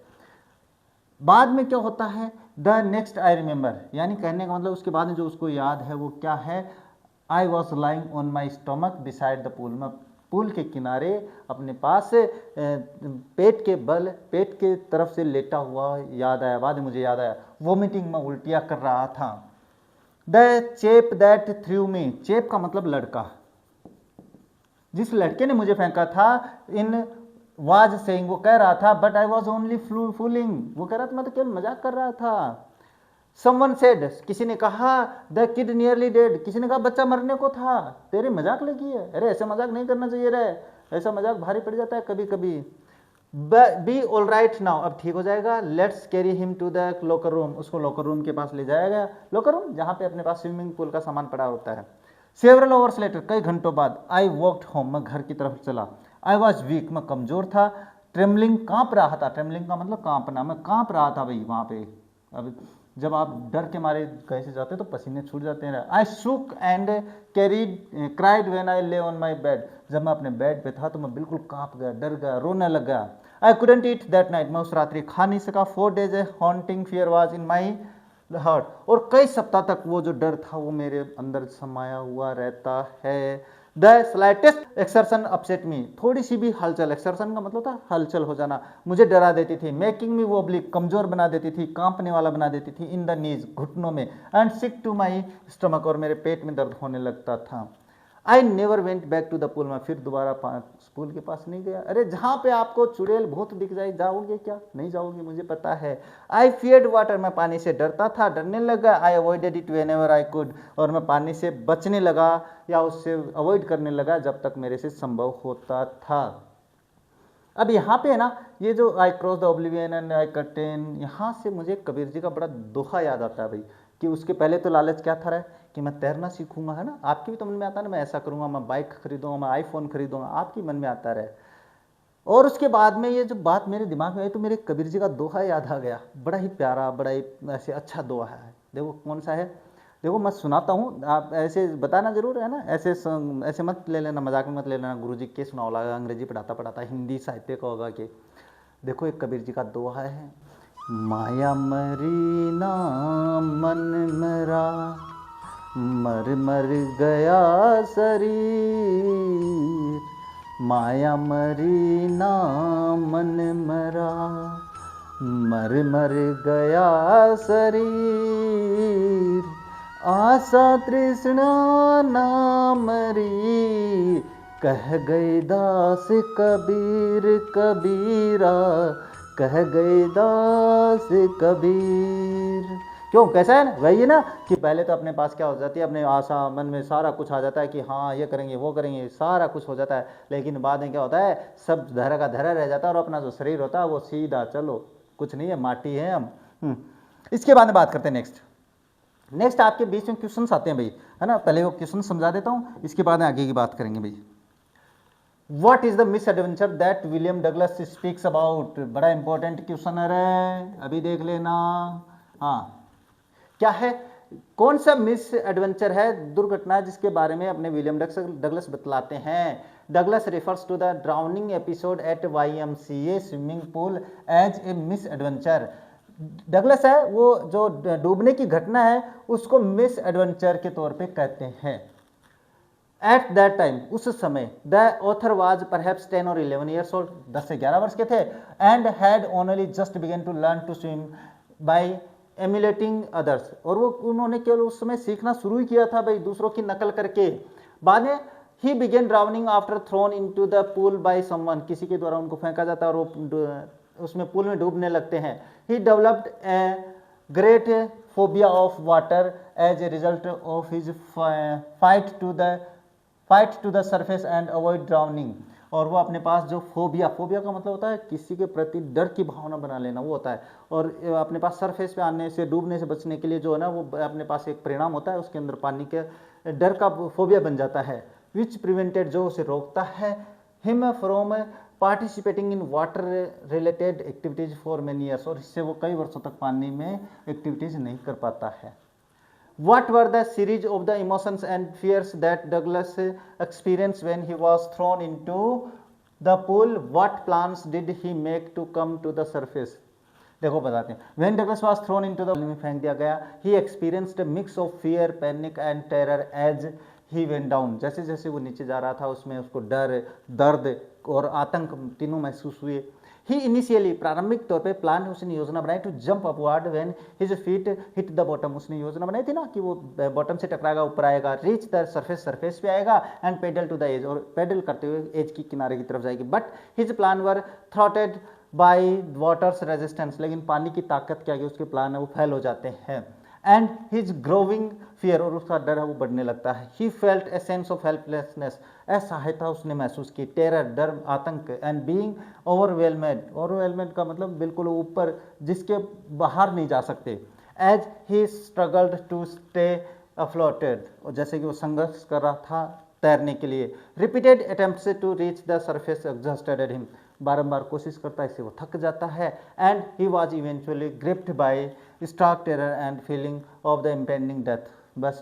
बाद में क्या होता है, द नेक्स्ट आई रिमेंबर, यानी कहने का मतलब उसके बाद में जो उसको याद है वो क्या है। I was lying on my stomach beside the pool, मैं पूल के किनारे अपने पास पेट के तरफ से लेटा हुआ याद आया। बाद में मुझे याद आया वोमिटिंग, मैं उल्टियाँ कर रहा था। द चेप दैट थ्रू मी, चेप का मतलब लड़का, जिस लड़के ने मुझे फेंका था। इन वाज सेइंग, वो कह रहा था, but I was only fooling, वो कह रहा था मैं तो केवल मजाक कर रहा था। समवन सेड, किसी ने कहा, द किड नियरली डेड, किसी ने कहा बच्चा मरने को था, तेरी मजाक लगी है। अरे ऐसा मजाक नहीं करना चाहिए रे, ऐसा मजाक भारी पड़ जाता है कभी कभी। बी ऑल राइट नाउ, अब ठीक हो जाएगा। Let's carry him to the locker room, उसको लॉकर रूम के पास ले जाया गया। लॉकर रूम जहाँ पे अपने पास स्विमिंग पूल का सामान पड़ा होता है। सेवरल आवर्स लेटर, कई घंटों बाद, आई वॉकड होम, मैं घर की तरफ चला। आई वॉज वीक, मैं कमजोर था। ट्रेमलिंग, कांप रहा था। ट्रेमलिंग का मतलब कांपना, मैं कांप रहा था भाई वहाँ पे। अब जब आप डर के मारे कहीं से जाते तो पसीने छूट जाते हैं। आई शुक एंड क्राइड व्हेन आई ले ऑन माई बेड, जब मैं अपने बेड पे था तो मैं बिल्कुल कांप गया, डर गया, रोने लग गया। I couldn't eat that night, मैं उस रात्रि खा नहीं सका। 4 days A haunting fear was in my heart, और कई सप्ताह तक वो जो डर था वो मेरे अंदर समाया हुआ रहता है। द स्लाइटेस्ट एक्सर्शन अपसेट मी, थोड़ी सी भी हलचल, एक्सर्शन का मतलब था हलचल हो जाना, मुझे डरा देती थी। मेकिंग मी वो ओब्लिक, कमजोर बना देती थी, कांपने वाला बना देती थी। इन द नीज, घुटनों में। And sick to my stomach, और मेरे पेट में दर्द होने लगता था। I never went back to the pool, मैं फिर दोबारा पूल के पास नहीं गया। अरे जहाँ पे आपको चुड़ैल भूत दिख जाए जाओगे क्या? नहीं जाओगे, मुझे पता है। आई फियर्ड वाटर, मैं पानी से डरता था, डरने लगा। I avoided it whenever I could, और मैं पानी से बचने लगा या उससे अवॉइड करने लगा जब तक मेरे से संभव होता था। अब यहाँ पे है ना, ये जो I cross the oblivion and I curtain, यहाँ से मुझे कबीर जी का बड़ा दोहा याद आता है भाई, कि उसके पहले तो लालच क्या था रहा है कि मैं तैरना सीखूंगा, है ना। आपके भी तो मन में आता है ना, मैं ऐसा करूंगा, मैं बाइक खरीदूंगा, मैं आईफोन खरीदूंगा, आपकी मन में आता रहे। और उसके बाद में ये जो बात मेरे दिमाग में आई तो मेरे कबीर जी का दोहा याद आ गया, बड़ा ही प्यारा, बड़ा ही ऐसे अच्छा दोहा है। देखो कौन सा है, देखो मैं सुनाता हूँ, आप ऐसे बताना जरूर, है ना। ऐसे मत ले लेना, मजाक में मत ले लेना, गुरुजी के सुना होगा, अंग्रेजी पढ़ाता पढ़ाता हिंदी साहित्य का होगा कि। देखो एक कबीर जी का दोहा है, माया मरी ना मन मरा, मर मर गया शरीर, माया मरी ना मन मरा, मर मर गया शरीर, आशा तृष्णा ना मरी, कह गए दास कबीर कबीरा, कह गए दास कबीर। क्यों, कैसा है ना, वही है ना कि पहले तो अपने पास क्या हो जाती है, अपने आशा मन में सारा कुछ आ जाता है कि हाँ ये करेंगे वो करेंगे, सारा कुछ हो जाता है, लेकिन बाद में क्या होता है, सब धरा का धरा रह जाता है, और अपना जो शरीर होता है वो सीधा चलो कुछ नहीं है, माटी है हम। इसके बाद में बात करते हैं नेक्स्ट आपके बीच में क्वेश्चंस आते हैं भाई, है ना। पहले वो क्वेश्चन समझा देता हूँ, इसके बाद में आगे की बात करेंगे भाई। What is the misadventure that William Douglas speaks about? बड़ा इंपॉर्टेंट क्वेश्चन है, अभी देख लेना। हाँ, क्या है, कौन सा मिस एडवेंचर है, दुर्घटना जिसके बारे में अपने विलियम डगलस बतलाते हैं। Douglas refers to the drowning episode at YMCA swimming pool as a misadventure. Douglas है वो जो डूबने की घटना है उसको मिस एडवेंचर के तौर पे कहते हैं। एट दैट टाइम, उस समय, द ऑथर वाज परहैप्स 10 और 11 ईयर्स ओल्ड, 10 से 11 वर्ष के थे, and had only just begun to learn to swim by emulating others, और वो उन्होंने केवल उस समय सीखना शुरू ही किया था भाई, दूसरों की नकल करके। बाद में ही begin drowning after throne into the pool by someone, किसी के द्वारा उनको फेंका जाता है और वो उसमें पूल में डूबने लगते हैं। He developed a great phobia of water as a result of his fight to the surface and avoid drowning, और वो अपने पास जो फोबिया का मतलब होता है किसी के प्रति डर की भावना बना लेना, वो होता है, और अपने पास सरफेस पे आने से, डूबने से बचने के लिए जो है ना, वो अपने पास एक परिणाम होता है, उसके अंदर पानी के डर का फोबिया बन जाता है, विच प्रिवेंटेड, जो उसे रोकता है, him from participating in water related activities for many years, और इससे वो कई वर्षों तक पानी में एक्टिविटीज नहीं कर पाता है। What were the series of the emotions and fears that Douglas experienced when he was thrown into the pool? What plans did he make to come to the surface? देखो बताते हैं। When Douglas was thrown into the pool में फेंक दिया गया, he experienced a mix of fear, panic and terror as he went down. जैसे जैसे वो नीचे जा रहा था उसमें उसको डर, दर्द और आतंक तीनों महसूस हुए। ही इनिशियली, प्रारंभिक तौर पे प्लान, उसने योजना बनाई to jump upward when his feet hit the bottom, उसने योजना बनाई थी ना कि वो बॉटम से टकराएगा, ऊपर आएगा, रीच द सरफेस पे आएगा, and paddle to the edge, और पेडल करते हुए एज की किनारे की तरफ जाएगी। But his plan were thwarted by water's resistance, लेकिन पानी की ताकत क्या है, उसके प्लान है वो फेल हो जाते हैं। एंड हिज ग्रोविंग फियर, और उसका डर है वो बढ़ने लगता है। He felt a sense of helplessness, असहायता उसने महसूस की, टेरर, डर, आतंक, एंड बीइंग ओवरवेलमेड का मतलब बिल्कुल ऊपर, जिसके बाहर नहीं जा सकते। As he struggled to stay afloated, और जैसे कि वो संघर्ष कर रहा था तैरने के लिए। Repeated attempts to reach the surface exhausted him, बारंबार कोशिश करता है, इससे वो थक जाता है। And he was eventually gripped by stark terror and feeling of the impending death, बस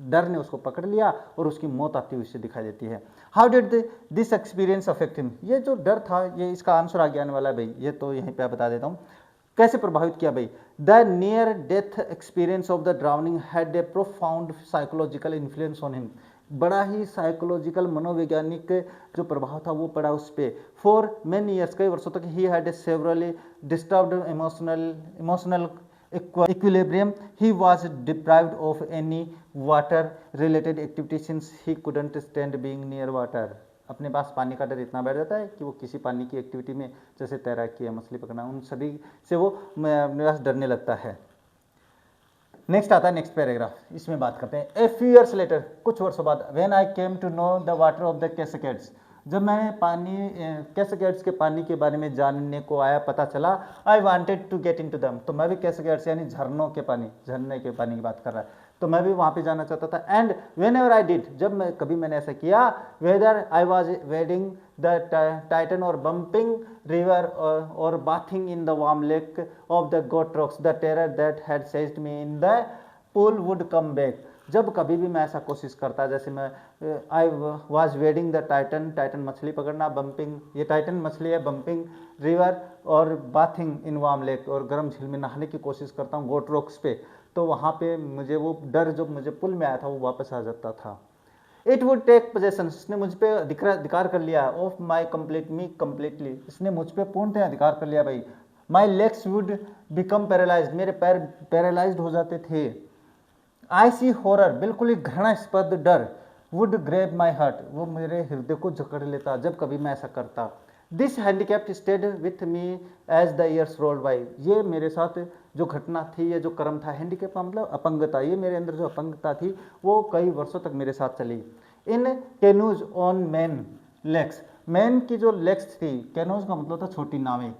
डर ने उसको पकड़ लिया और उसकी मौत आती हुई उससे दिखाई देती है। How did this experience affect him, ये जो डर था, ये इसका आंसर आगे आने वाला है भाई, ये तो यहीं पे बता देता हूँ कैसे प्रभावित किया भाई। The near death experience of the drowning had a profound psychological influence on him, बड़ा ही साइकोलॉजिकल मनोवैज्ञानिक जो प्रभाव था वो पड़ा उस पर। फॉर मेनी ईयर्स, कई वर्षों तक, he had a severally disturbed emotional equilibrium. He was deprived of any water related activities since he couldn't stand being near water. अपने पास पानी का डर इतना बैठ जाता है कि वो किसी पानी की एक्टिविटी में, जैसे तैराकी है, मछली पकड़ना, उन सभी से वो अपने पास डरने लगता है। नेक्स्ट आता है नेक्स्ट पैराग्राफ, इसमें बात करते हैं। ए फ्यू ईयर्स लेटर, कुछ वर्षों बाद, when I came to know the water of the Cascades, जब मैंने पानी कैसकेड्स के पानी के बारे में जानने को आया, पता चला, I wanted to get into them, तो मैं भी कैसकेड्स यानी झरनों के पानी, झरने के पानी की बात कर रहा है, तो मैं भी वहाँ पे जाना चाहता था। And whenever I did, जब मैं कभी मैंने ऐसा किया, whether I was wading the Tieton और बम्पिंग रिवर और bathing in the Warm Lake of the Goat Rocks, the terror that had seized me in the pool would come back. जब कभी भी मैं ऐसा कोशिश करता, जैसे मैं I was wading the Tieton, Tieton मछली पकड़ना, बम्पिंग, ये टाइटन मछली है, बम्पिंग रिवर और बाथिंग इन वार्म लेक, और गर्म झील में नहाने की कोशिश करता हूँ गोट रॉक्स पे, तो वहाँ पे मुझे वो डर जो मुझे पुल में आया था वो वापस आ जाता था। इट वुड टेक पोजेशन, इसने मुझ पे अधिकार कर लिया, ऑफ माई कंप्लीटली, इसने मुझ पे पूर्णतः अधिकार कर लिया भाई। My legs would become paralysed, मेरे पैर पैरालाइज्ड हो जाते थे। आई सी हॉरर, बिल्कुल ही घृणास्पद डर, वुड ग्रेब माई हार्ट, वो मेरे हृदय को जकड़ लेता जब कभी मैं ऐसा करता। This handicapped stayed with me as the years rolled by, ये मेरे साथ जो घटना थी, ये जो कर्म था, हैंडीकैप का मतलब अपंगता, ये मेरे अंदर जो अपंगता थी वो कई वर्षों तक मेरे साथ चली। इन कैनूज ऑन मैन लेग्स, मैन की जो लेग्स थी, कैनोज का मतलब था छोटी नावें,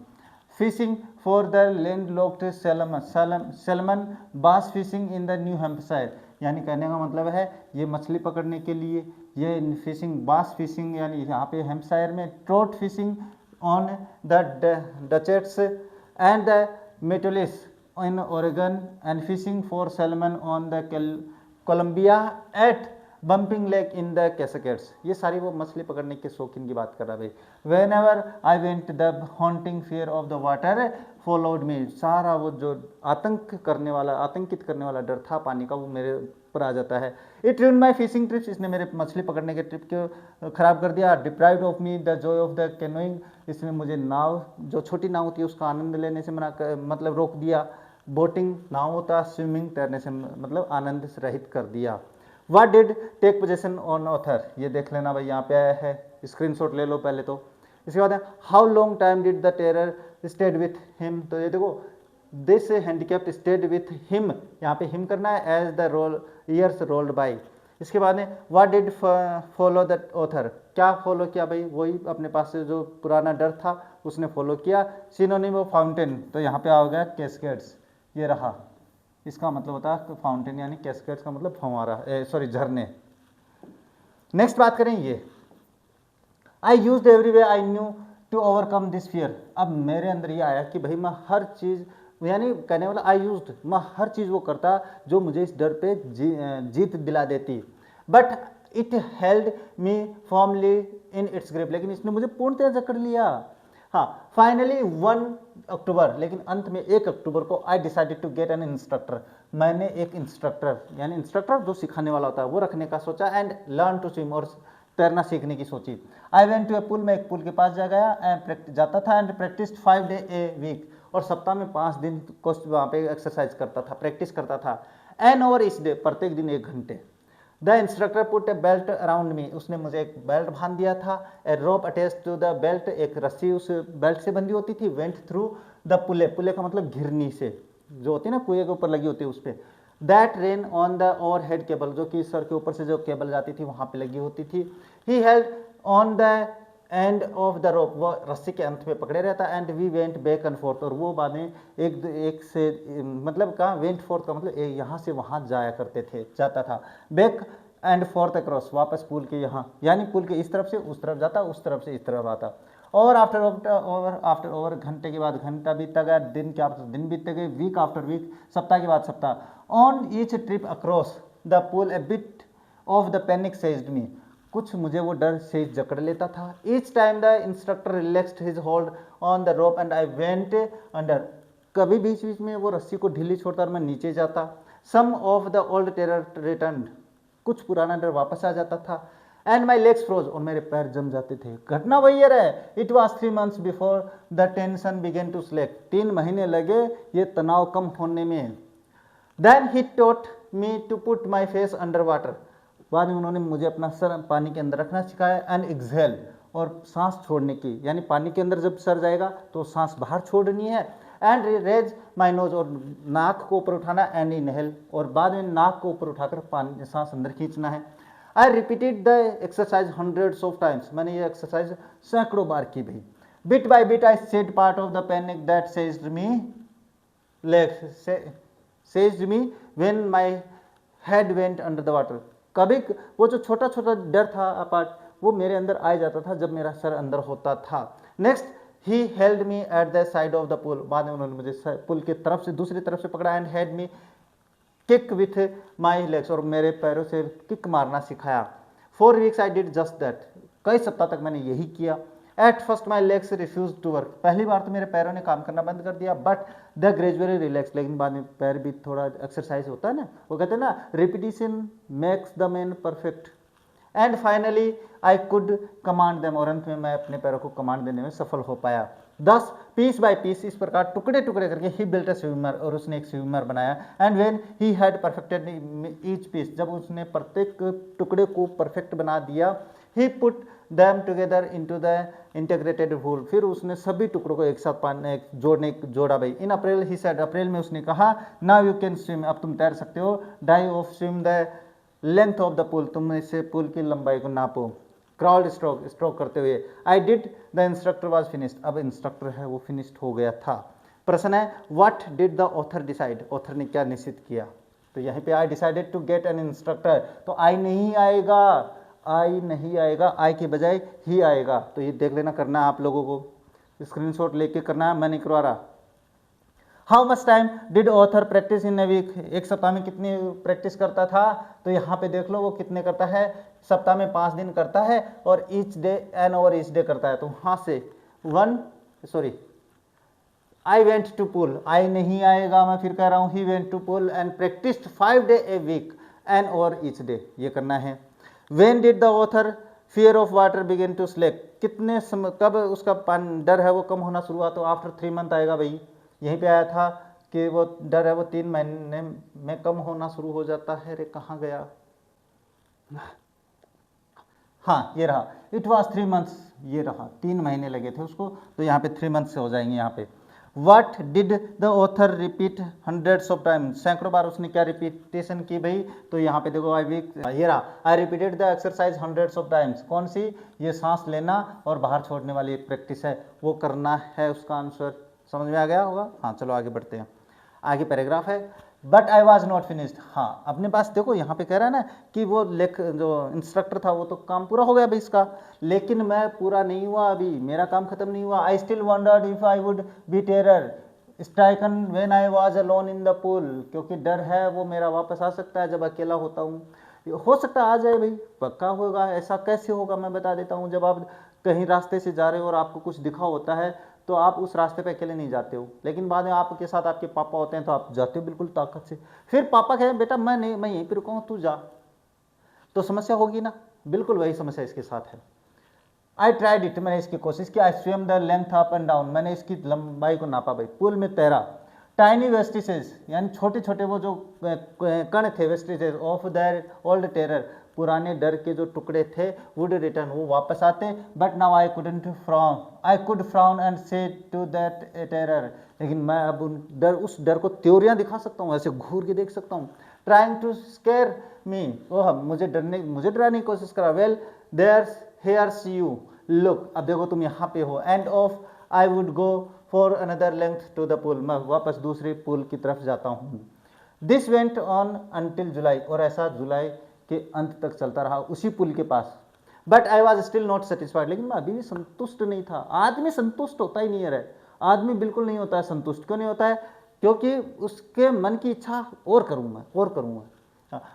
fishing for the landlocked salmon bass fishing in the New Hampshire, यानी कहने का मतलब है ये मछली पकड़ने के लिए, ये फिशिंग बास फिशिंग यानी यहाँ पे हैम्पशायर में, trout fishing on the Deschutes and the Metolius in Oregon and fishing for salmon on the Columbia at Bumping Lake in the Cascades, ये सारी वो मछली पकड़ने के शौकीन की बात कर रहा भाई। When ever I went the haunting fear of the water followed me, सारा वो जो आतंकित करने वाला डर था पानी का वो मेरे पर आ जाता है। It ruined my fishing trips, इसने मेरे मछली पकड़ने के ट्रिप को खराब कर दिया। Deprived of me the Joy of the canoeing, इसने मुझे नाव, जो छोटी नाव थी उसका आनंद लेने से मतलब रोक दिया। बोटिंग नाव होता, स्विमिंग तैरने से मतलब आनंद से रहित कर दिया। What did take possession on author, ये देख लेना भाई, यहाँ पे आया है, स्क्रीनशॉट ले लो पहले तो। इसके बाद है how long time did the terror stayed with him, तो ये देखो this handicapped stayed with him, यहाँ पे हिम करना है as the years rolled by. इसके बाद में what did follow the author, क्या फॉलो किया भाई, वही अपने पास से जो पुराना डर था उसने फॉलो किया। सिनोनिम ऑफ फाउंटेन, तो यहाँ पे आ गया कैस्केड्स, ये रहा, इसका मतलब होता है फाउंटेन यानी कैस्केड्स का मतलब फंवारा, सॉरी झरने। नेक्स्ट बात करें ये, I used every way I knew to overcome this fear, अब मेरे अंदर ये आया कि भाई मैं हर चीज़, यानी कहने वाला आई यूज्ड, मैं हर चीज़ वो करता जो मुझे इस डर पे जीत दिला देती। But it held me formally in its grip, लेकिन इसने मुझे पूर्णतः जकड़ लिया। हाँ, फाइनली 1 अक्टूबर, लेकिन अंत में 1 अक्टूबर को I decided to get an instructor, मैंने एक इंस्ट्रक्टर यानी इंस्ट्रक्टर जो सिखाने वाला होता है वो रखने का सोचा। एंड लर्न टू स्विम, और तैरना सीखने की सोची। I went to a pool, मैं एक पूल के पास गया एंड जाता था। And practice 5 day a week, और सप्ताह में 5 दिन को वहाँ पे एक्सरसाइज करता था, प्रैक्टिस करता था। एन ओवर इस डे, प्रत्येक दिन 1 घंटे। The instructor put A belt around me, उसने मुझे एक बेल्ट बांध दिया था। ए रोप अटैच टू द बेल्ट, एक रस्सी उस बेल्ट से बंधी होती थी। वेंट थ्रू द पुले, पुले का मतलब घिरनी से जो होती है ना, कुएं के ऊपर लगी होती है उस पर। That rain on the over head cable, जो कि सर के ऊपर से जो केबल जाती थी वहाँ पे लगी होती थी। He held on the end of the rope, वो रस्सी के अंत में पकड़े रहता। And we went back and forth, और वो बातें एक से मतलब कहाँ वेंट फोर्थ का मतलब यहाँ से वहाँ जाया करते थे, जाता था। बैक एंड फोर्थ अक्रॉस, वापस पुल के यहाँ, यानी पुल के इस तरफ से उस तरफ जाता, उस तरफ से इस तरफ आता। और आफ्टर ओवर घंटे के बाद घंटा बीतता गया, दिन के आफ्टर दिन बीतते गए, वीक आफ्टर वीक, सप्ताह के बाद सप्ताह। On each trip across the pool a bit of the panic seized me, कुछ मुझे वो डर से जकड़ लेता था। Each time the instructor relaxed his hold on the rope and I went under, कभी बीच बीच में वो रस्सी को ढीली छोड़ता और मैं नीचे जाता। Some of the old terror return, कुछ पुराना डर वापस आ जाता था। एंड माई लेग्स फ्रोज, और मेरे पैर जम जाते थे। घटना वही है, it was 3 months before the tension began to slack, 3 महीने लगे ये तनाव कम होने में। Then he taught me to put my face under water, बाद में उन्होंने मुझे अपना सर पानी के अंदर रखना सिखाया। एंड एक्सहेल, और सांस छोड़ने की, यानी पानी के अंदर जब सर जाएगा तो सांस बाहर छोड़नी है। एंड रेज माई नोज, और नाक को ऊपर उठाना। एंड इनहेल, और बाद में नाक को ऊपर उठाकर पानी सांस अंदर खींचना है। I repeated the exercise hundreds of times, मैंने ये एक्सरसाइज सैकड़ों बार की भाई. Bit by bit I shed part of the panic that seized me seized me when my head went under the water. कभी वो जो छोटा छोटा डर था अपार्ट, वो मेरे अंदर आ जाता था जब मेरा सर अंदर होता था. Next he held me at the side of the pool, बाद में उन्होंने मुझे पुल की तरफ से दूसरी तरफ से पकड़ा and had me kick with my legs, और मेरे पैरों से किक मारना सिखाया. 4 weeks I did just that, कई सप्ताह तक मैंने यही किया. At first my legs refuse to work, पहली बार तो मेरे पैरों ने काम करना बंद कर दिया, बट द ग्रेजुअली रिलैक्स, लेकिन बाद में पैर भी थोड़ा एक्सरसाइज होता है ना, वो कहते हैं ना repetition makes the man perfect. And finally I could command them, और अंत में मैं अपने पैरों को कमांड देने में सफल हो पाया. 10 पीस बाय पीस, इस प्रकार टुकड़े टुकड़े करके ही बिल्ट अ स्विमर, और उसने एक स्विमर बनाया. And when he had perfected each piece, जब उसने प्रत्येक टुकड़े को परफेक्ट बना दिया, he put them together into the integrated wheel, फिर उसने सभी टुकड़ों को एक साथ जोड़ा भाई. इन अप्रैल ही सेड, अप्रैल में उसने कहा नाउ यू कैन स्विम, अब तुम तैर सकते हो. Dive off swim the length of the pool, तुम इससे पुल की लंबाई को नापो. क्रॉल्ड स्ट्रोक करते हुए. I did the instructor was finished, अब इंस्ट्रक्टर है वो फिनिश्ड हो गया था. प्रश्न है what did the author decide, author ने क्या निश्चित किया. तो यहाँ पे I decided to get an instructor, तो आई नहीं आएगा, आई नहीं आएगा, आई के बजाय ही आएगा. तो ये देख लेना, करना है आप लोगों को, स्क्रीनशॉट लेके करना है, मैं नहीं करवा रहा. How much time did author practise in a week, एक सप्ताह में कितनी प्रैक्टिस करता था. तो यहाँ पे देख लो वो कितने करता है, सप्ताह में 5 दिन करता है, और each day an over each day करता है. तो वहाँ से आई वेंट टू पुल, आई नहीं आएगा, मैं फिर कह रहा हूँ, he went to pool and practised 5 days a week an over each day, ये करना है. When did the author fear of water begin to slack, कितने समय, कब उसका डर है वो कम होना शुरू हुआ. तो आफ्टर 3 months आएगा भाई, यहीं पे आया था कि वो डर है वो 3 महीने में कम होना शुरू हो जाता है. अरे कहाँ गया, हाँ ये रहा, इट वॉज 3 months, ये रहा, 3 महीने लगे थे उसको, तो यहाँ पे 3 months से हो जाएंगे यहाँ पे. What did the author repeat hundreds of times, सैकड़ों बार उसने क्या रिपीटेशन की भाई. तो यहाँ पे देखो ये रहा, आई repeated the exercise hundreds of times, कौन सी, ये सांस लेना और बाहर छोड़ने वाली एक प्रैक्टिस है, वो करना है. उसका आंसर समझ में आ गया होगा. हाँ चलो आगे बढ़ते हैं. आगे पैराग्राफ है, but I was not finished. हाँ अपने पास देखो यहाँ पे कह रहा है ना कि वो जो इंस्ट्रक्टर था वो तो काम पूरा हो गया भाई इसका, लेकिन मैं पूरा नहीं हुआ, अभी मेरा काम खत्म नहीं हुआ. I still wondered if I would be terror stricken when I was alone in the pool, क्योंकि डर है वो मेरा वापस आ सकता है जब अकेला होता हूँ. हो सकता है आ जाए भाई, पक्का होगा, ऐसा कैसे होगा मैं बता देता हूँ. जब आप कहीं रास्ते से जा रहे हो और आपको कुछ दिखा होता है तो आप उस रास्ते पे अकेले नहीं जाते हो, लेकिन बाद में आपके साथ आपके पापा होते हैं तो आप जाते हो बिल्कुल ताकत से. फिर पापा कहे बेटा मैं नहीं, मैं यहीं पर रुका तू जा, तो समस्या होगी ना. बिल्कुल वही समस्या इसके साथ है. आई ट्राइड इट, मैंने इसकी कोशिश की. आई swim the length up and down, मैंने इसकी लंबाई को नापा भाई, पुल में तैरा. टाइनी वेस्टिसेस, यानी छोटे छोटे वो जो कण थे, वेस्टिसेस ऑफ दैर ओल्ड टेरर, पुराने डर के जो टुकड़े थे, वुड रिटर्न, वो वापस आते. But now I could frown and से टू दैट टेरर, लेकिन मैं अब उस डर को त्योरियां दिखा सकता हूँ, ऐसे घूर के देख सकता हूँ. ट्राइंग टू स्केयर मी, ओह मुझे डराने की कोशिश करा. Well there's here's you look, अब देखो तुम यहाँ पे हो. And off I would go for another length to the pool, मैं वापस दूसरे पुल की तरफ जाता हूँ. This went on until July, और ऐसा जुलाई के अंत तक चलता रहा उसी पुल के पास. But I was still not satisfied, लेकिन मैं अभी भी संतुष्ट नहीं था. आदमी संतुष्ट होता ही नहीं है, आदमी बिल्कुल नहीं होता है संतुष्ट. क्यों नहीं होता है, क्योंकि उसके मन की इच्छा और करूँ और करूँगा.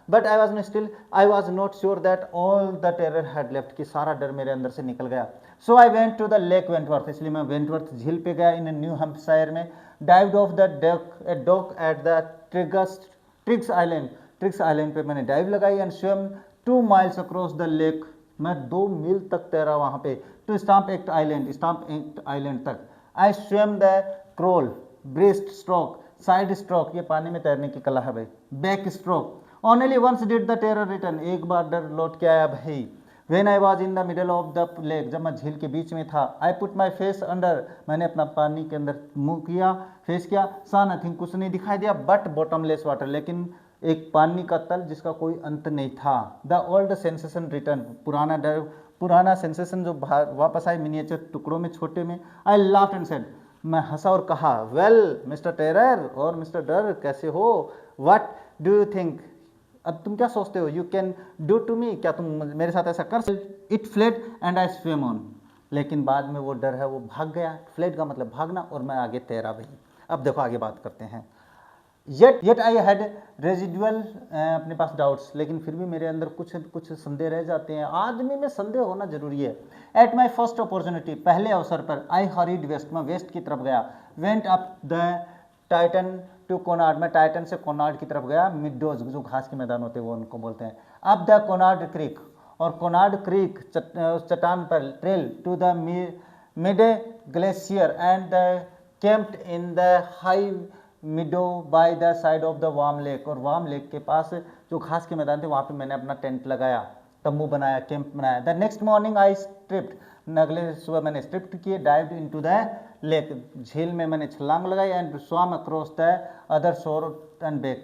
But I was not sure that all the terror had left, कि सारा डर मेरे अंदर से निकल गया. So I went to the Lake Wentworth, इसलिए मैं वेंटवर्थ झील पे गया इन न्यू हैम्पशायर में. Dived off the dock at the Triggs Island पे मैंने डाइव लगाई. And swim 2 miles across the lake, मैं 2 मील तक तैरा वहाँ पे. टू स्टाम्प एक्ट आइलैंड तक. I swim the crawl, breast stroke, side stroke, ये पानी में तैरने की कला है भाई. Back stroke. Only once did the terror return, एक बार डर लौट के आया भाई. When I was in the middle of the lake, जब मैं झील के बीच में था. I put my face under, मैंने अपना पानी के अंदर मुंह किया, फेस किया. सा नथिंग, कुछ नहीं दिखाई दिया. बट बॉटमलेस वाटर, लेकिन एक पानी का तल जिसका कोई अंत नहीं था। द ओल्ड सेंसेशन रिटर्न, पुराना डर, पुराना सेंसेशन जो वापस आए मिनिएचर टुकड़ों में, छोटे में। आई लाफ्ड एंड सेड, मैं हंसा और कहा, वेल मिस्टर टेरर, और मिस्टर डर कैसे हो, व्हाट डू यू थिंक, अब तुम क्या सोचते हो, you can do to me, क्या तुम मेरे साथ ऐसा कर सकते। It fled and I swim on, लेकिन बाद में वो डर है वो भाग गया। फ्लेड का मतलब भागना, और मैं आगे तैरा भी। अब देखो आगे बात करते हैं। येट आई हैड रेजिडुअल, अपने पास डाउट्स, लेकिन फिर भी मेरे अंदर कुछ संदेह रह जाते हैं। आदमी में संदेह होना जरूरी है। एट माई फर्स्ट अपॉर्चुनिटी, पहले अवसर पर, आई हरीड वेस्ट, मैं वेस्ट की तरफ गया। Went up the Tieton to Conrad, मैं टाइटन से कोनार्ड की तरफ गया। मिडोज जो घास के मैदान होते हैं वो उनको बोलते हैं। अप द कोनार्ड क्रीक, और कोनार्ड क्रीक चट्टान पर, trail to the Meade Glacier and the camped in the high meadow by the side of the Warm Lake, और वार्म लेक के पास जो घास के मैदान थे वहाँ पे मैंने अपना टेंट लगाया, तंबू बनाया, कैंप बनाया। The next morning I stripped, अगले सुबह मैंने स्ट्रिप्ट किए, डाइव्ड इनटू द लेक, झील में मैंने छलांग लगाई, एंड स्वाम अक्रॉस द अदर शोर एंड बैक,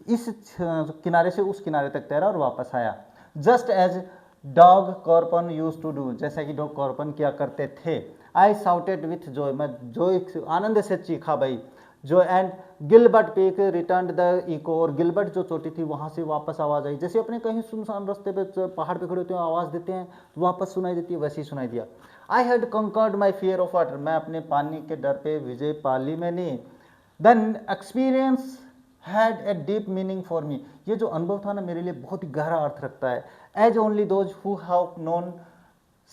इस किनारे से उस किनारे तक तैरा और वापस आया। Just as Doug Corpron use to do, जैसा कि डॉग कॉर्पन किया करते थे। आई साउटेड विथ जॉय, मैं जॉय आनंद से चीखा भाई जो। And Gilbert Peak return the echo, और गिलबर्ट जो चोटी थी वहाँ से वापस आवाज़ आई, जैसे अपने कहीं सुनसान रास्ते पे पहाड़ पे खड़े होते हैं आवाज़ देते हैं वापस सुनाई देती है, वैसे ही सुनाई दिया। I had conquered my fear of water, मैं अपने पानी के डर पे विजय पाली मैंने। Then experience had a deep meaning for me, ये जो अनुभव था ना मेरे लिए बहुत ही गहरा अर्थ रखता है। As only those who have known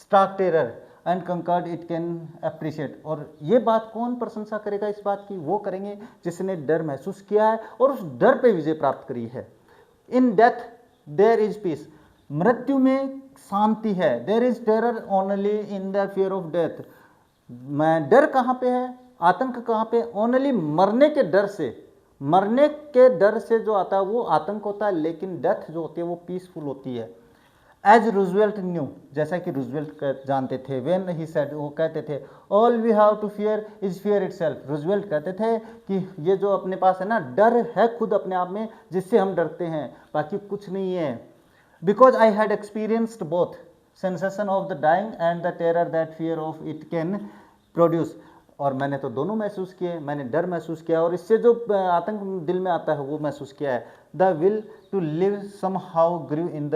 stark terror and conquered it can appreciate, और ये बात कौन प्रशंसा करेगा इस बात की, वो करेंगे जिसने डर महसूस किया है और उस डर पे विजय प्राप्त करी है। In death there is peace, मृत्यु में शांति है। There is terror only in the fear of death, मैं डर कहाँ पे है, आतंक कहाँ पे, ओनली मरने के डर से, मरने के डर से जो आता है वो आतंक होता है, लेकिन डेथ जो होती है वो पीसफुल होती है। एज रूजवेल्ट न्यू, जैसा कि रूजवेल्ट जानते थे। वेन ही सेड, वो कहते थे, all we have to fear is fear itself, Roosevelt कहते थे कि ये जो अपने पास है ना डर है खुद अपने आप में जिससे हम डरते हैं, बाकी कुछ नहीं है। Because I had experienced both sensation of the dying and the terror that fear of it can produce, और मैंने तो दोनों महसूस किए, मैंने डर महसूस किया और इससे जो आतंक दिल में आता है वो महसूस किया है। The will to live somehow grieve in the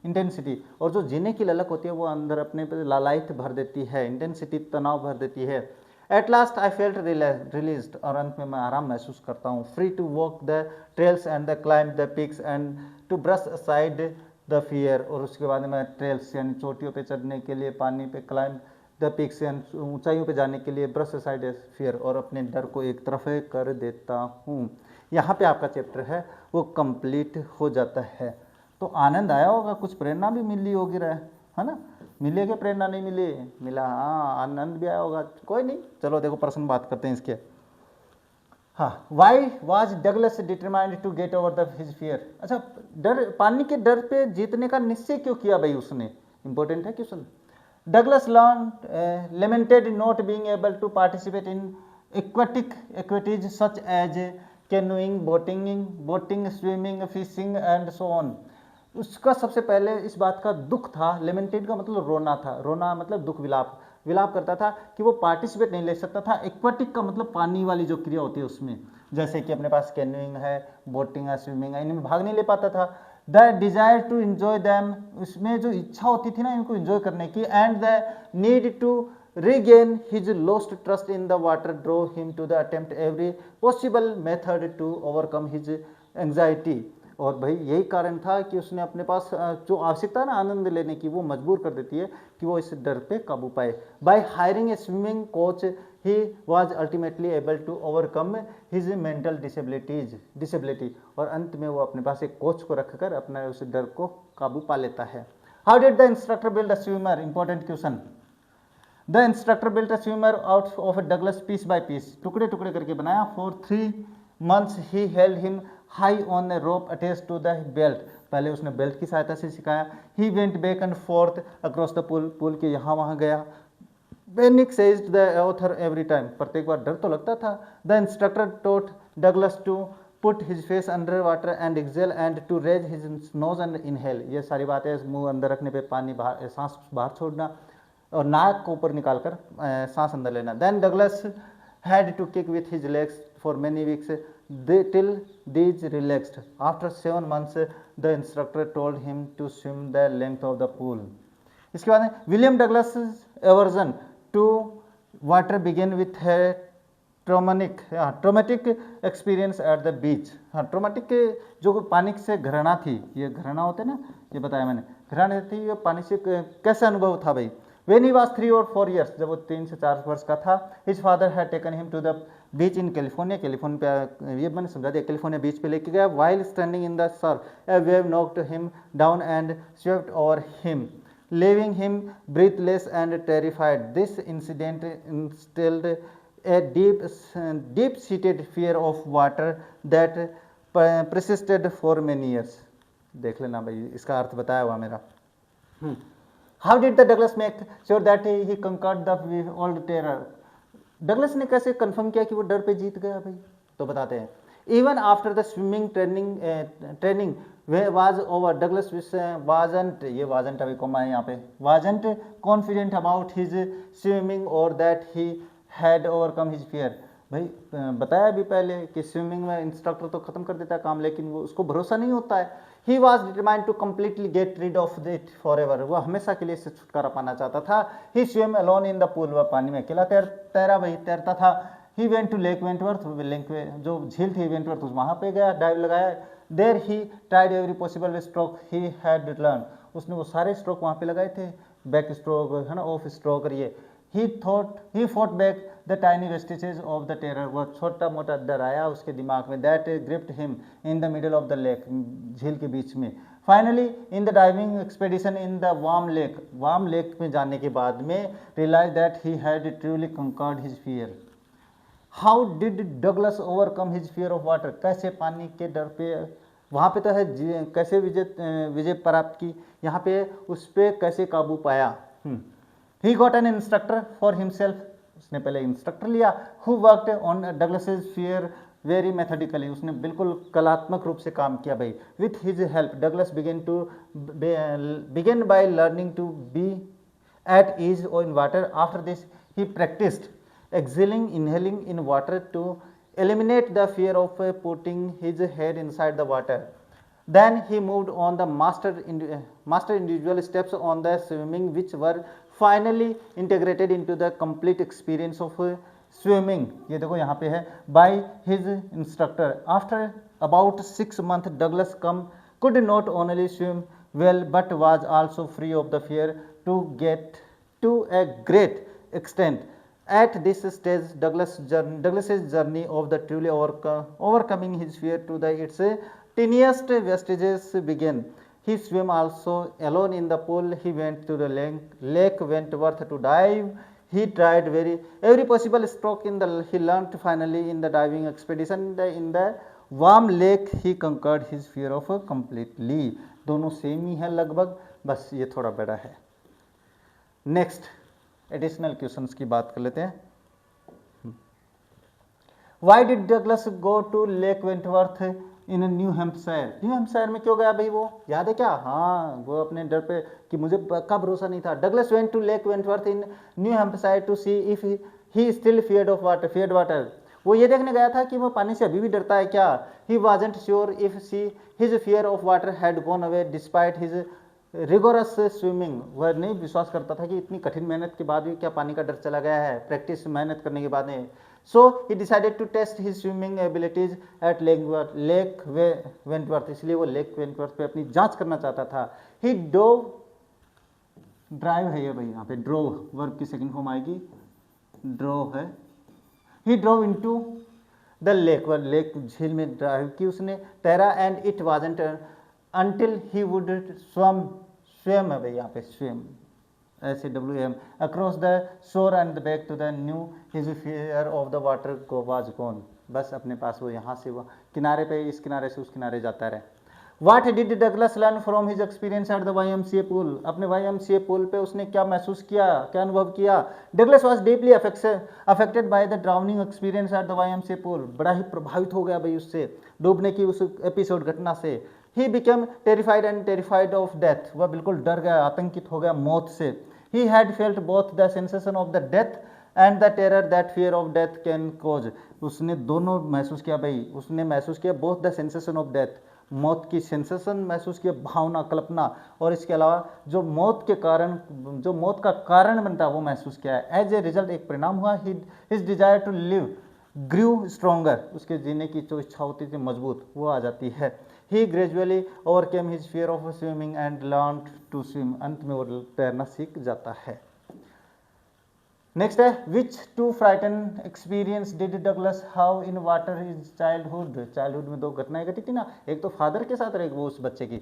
intensity, और जो जीने की ललक होती है वो अंदर अपने पे लालायित भर देती है, इंटेंसिटी तनाव भर देती है। At last I felt released, और अंत में मैं आराम महसूस करता हूँ। Free to walk the trails and the climb the peaks and to brush aside the fear, और उसके बाद मैं ट्रेल्स यानी चोटियों पे चढ़ने के लिए, पानी पे क्लाइंब द पिक्स यानी ऊंचाइयों पे जाने के लिए, ब्रश असाइड फियर, और अपने डर को एक तरफ कर देता हूँ। यहाँ पे आपका चैप्टर है वो कंप्लीट हो जाता है। तो आनंद आया होगा, कुछ प्रेरणा भी मिली होगी है ना, मिली क्या प्रेरणा, नहीं मिली, मिला, हाँ आनंद भी आया होगा, कोई नहीं। चलो देखो प्रश्न बात करते हैं इसके। हाँ, why was Douglas determined to get over the his fear, अच्छा डर, पानी के डर पे जीतने का निश्चय क्यों किया भाई उसने, इंपॉर्टेंट है question. Douglas lamented not being able to participate in aquatic activities such as canoeing, boating, swimming, fishing and so on, उसका सबसे पहले इस बात का दुख था। लेमेंटेड का मतलब रोना था, रोना मतलब दुख, विलाप करता था कि वो पार्टिसिपेट नहीं ले सकता था। एक्वाटिक का मतलब पानी वाली जो क्रिया होती है उसमें, जैसे कि अपने पास कैनोइंग है, बोटिंग है, स्विमिंग है, इनमें भाग नहीं ले पाता था। The desire to enjoy them, उसमें जो इच्छा होती थी ना इनको एंजॉय करने की। And the need to regain his lost trust in the water drove him to the attempt every possible method to overcome his anxiety, और भाई यही कारण था कि उसने अपने पास जो आवश्यकता ना आनंद लेने की वो मजबूर कर देती है कि वो इस डर पे काबू पाए। By hiring a swimming coach he was ultimately able to overcome his mental disability, और अंत में वो अपने पास एक कोच को रखकर अपना उस डर को काबू पा लेता है। How did the instructor build a swimmer, important question. The instructor built a swimmer out of a Douglas piece by piece, टुकड़े टुकड़े करके बनाया। For 3 months he held him high on a rope attached to the belt, पहले उसने belt की सहायता से सिखाया। He went back and forth across the pool के यहाँ वहाँ गया। Panic seized the author every time, प्रत्येक बार डर तो लगता था। The instructor taught Douglas to put his face under water and exhale and to raise his nose and inhale, ये सारी बातें, मुंह अंदर रखने पे पानी बाहर, सांस बाहर छोड़ना और नाक को ऊपर निकालकर सांस अंदर लेना। Then Douglas had to kick with his legs for many weeks till these relaxed. After 7 months, the instructor told him to swim the length of the pool. इसके बाद William Douglas aversion to water began with है traumatic experience at the beach. हाँ, traumatic जो पानी से घृणा थी, ये घृणा होते ना, ये बताया मैंने, घृणा थी, ये पानी से कैसा अनुभव था भाई। When he was 3 or 4 years, जब वो 3 से 4 वर्ष का था, his father had taken him to the beach in California. California पे, ये मैंने समझा दिया, कैलिफोर्निया बीच पे लेके गया। While standing in the surf, a wave knocked him down and swept over him, leaving him breathless and terrified. This incident instilled a deep-seated fear of water that persisted for many years. देख लेना भाई, इसका अर्थ बताया हुआ मेरा। How did the Douglas make sure that he conquered the old terror? Douglas ने कैसे confirm किया कि वो डर पे जीत गया भाई, तो बताते हैं। Even after the swimming training was over, Douglas wasn't, ये wasn't अभी कॉमा है यहाँ पे, wasn't confident about his swimming or that he had overcome his fear. भाई बताया भी पहले कि स्विमिंग में इंस्ट्रक्टर तो खत्म कर देता है काम, लेकिन वो उसको भरोसा नहीं होता है। He was determined to completely get rid of it forever. वो हमेशा के लिए इससे छुटकारा पाना चाहता था। He swam alone in the pool. वह पानी में अकेला तैरा भाई, तैरता था। He went to Lake Wentworth. जो झील थी वेंटवर्थ, वहाँ पे गया, डाइव लगाया। There he tried every possible stroke he had learned. उसने वो सारे स्ट्रोक वहाँ पे लगाए थे, बैक स्ट्रोक है ना, ऑफ स्ट्रोक और ये। He fought back the tiny vestiges of the terror. वो छोटा मोटा डर आया उसके दिमाग में, that gripped him in the middle of the lake, झील के बीच में। Finally, in the diving expedition in the warm lake में जाने के बाद में realized that he had truly conquered his fear. How did Douglas overcome his fear of water? कैसे पानी के डर पे, वहाँ पे तो है कैसे विजय प्राप्त की, यहाँ पे उस पे कैसे काबू पाया। He got an instructor for himself. उसने पहले इंस्ट्रक्टर लिया, who worked on Douglas's fear very methodically. उसने बिल्कुल कलात्मक रूप से काम किया भाई। With his help, Douglas began by learning to be at ease in water. After this, he practiced exhaling, inhaling in water to eliminate the fear of putting his head inside the water. Then he moved on the master individual steps on the swimming, which were finally integrated into the complete experience of swimming. ये देखो यहाँ पे है, by his instructor. After about 6 months, Douglas could not only swim well but was also free of the fear to a great extent. At this stage, Douglas's journey of the truly overcoming his fear to its tiniest vestiges began. He swam also alone in the pool. He went to the Lake Wentworth to dive. He tried every possible stroke he learned finally in the diving expedition in the warm lake. He conquered his fear of completely. दोनों same ही है लगभग, बस ये थोड़ा बड़ा है। Next additional questions की बात कर लेते हैं। Why did Douglas go to Lake Wentworth in New Hampshire में क्यों गया भाई, वो याद है क्या? हाँ, वो अपने डर पे कि मुझे पक्का भरोसा नहीं था। Douglas went to Lake Wentworth in New Hampshire to see if he still feared water. वो ये देखने गया था कि वो पानी से अभी भी डरता है क्या। He wasn't sure if his fear of water had gone away despite his rigorous swimming. वह नहीं विश्वास करता था कि इतनी कठिन मेहनत के बाद भी क्या पानी का डर चला गया है, प्रैक्टिस मेहनत करने के बाद में। So he decided to test his swimming abilities at Lake Wentworth. इसलिए वो लेक वेंटवर्थ पे अपनी जांच करना चाहता था। He dove, ड्राइव है ये भाई, यहाँ पे ड्रोव वर्ब की सेकंड फॉर्म आएगी, ड्रोव है। He drove into the lake झील में ड्राइव की उसने, तैरा, and it wasn't until he would swim है भाई यहाँ पे swim SWM across the shore and back to the new his fear of the water was gone. बस अपने पास वो यहाँ से वो किनारे पे, इस किनारे से उस किनारे जाता रहे। What did Douglas learn from his experience at the YMCA pool, अपने YMCA पूल पे उसने क्या महसूस किया, क्या अनुभव किया। Douglas was deeply affected by the drowning experience at the YMCA pool, बड़ा ही प्रभावित हो गया भाई उससे, डूबने की उस एपिसोड घटना से। He become terrified of death, वह बिल्कुल डर गया, आतंकित हो गया मौत से। He had felt both the sensation of the death and the terror that fear of death can cause, उसने दोनों महसूस किया भाई, उसने महसूस किया both the sensation of death, मौत की सेंसेशन महसूस किया, भावना, कल्पना, और इसके अलावा जो मौत के कारण, जो मौत का कारण बनता है वो महसूस किया है। एज ए रिजल्ट, एक परिणाम हुआ, his desire to live grew stronger, उसके जीने की जो इच्छा होती थी मजबूत, वो आ जाती है। He gradually overcame his fear of swimming and learn to swim, अंत में वो तैरना सीख जाता है। नेक्स्ट है, which two frighten experience did Douglas how in water is childhood, childhood में दो घटनाएं घटी थी ना, एक तो फादर के साथ और एक वो उस बच्चे की,